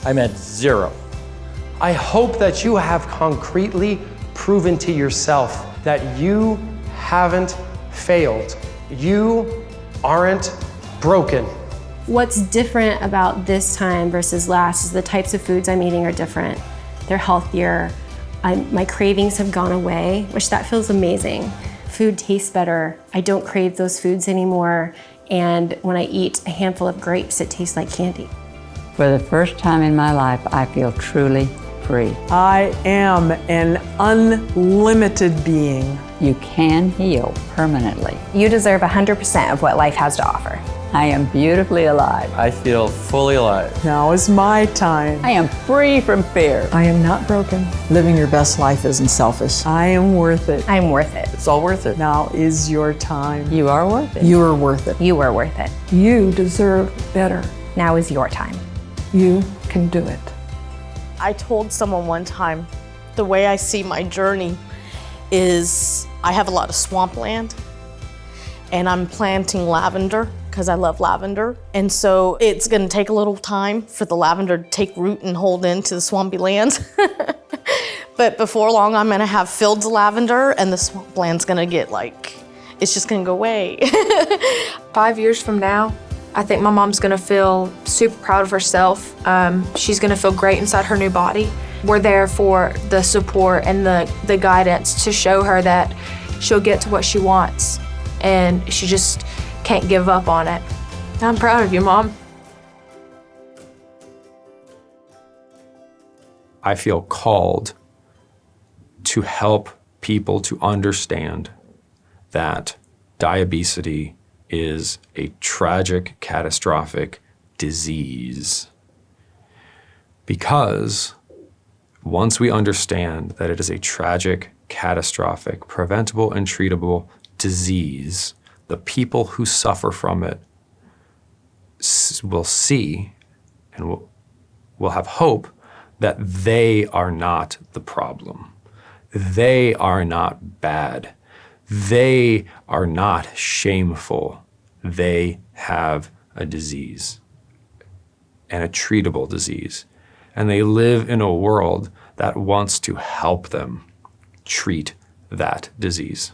I'm at 0. I hope that you have concretely proven to yourself that you haven't failed. You aren't broken. What's different about this time versus last is the types of foods I'm eating are different. They're healthier. My cravings have gone away, which that feels amazing. Food tastes better. I don't crave those foods anymore. And when I eat a handful of grapes, it tastes like candy. For the first time in my life, I feel truly free. I am an unlimited being. You can heal permanently. You deserve 100% of what life has to offer. I am beautifully alive. I feel fully alive. Now is my time. I am free from fear. I am not broken. Living your best life isn't selfish. I am worth it. I'm worth it. It's all worth it. Now is your time. You are worth it. You are worth it. You are worth it. You deserve better. Now is your time. You can do it. I told someone one time, the way I see my journey is I have a lot of swampland, and I'm planting lavender because I love lavender. And so it's gonna take a little time for the lavender to take root and hold into the swampy lands. But before long, I'm gonna have fields of lavender, and the swampland's gonna get it's just gonna go away. 5 years from now, I think my mom's gonna feel super proud of herself. She's gonna feel great inside her new body. We're there for the support and the guidance to show her that she'll get to what she wants, and she just can't give up on it. I'm proud of you, Mom. I feel called to help people to understand that diabetes is a tragic, catastrophic disease. Because once we understand that it is a tragic, catastrophic, preventable and treatable disease, the people who suffer from it will see and will have hope that they are not the problem. They are not bad. They are not shameful. They have a disease, and a treatable disease. And they live in a world that wants to help them treat that disease.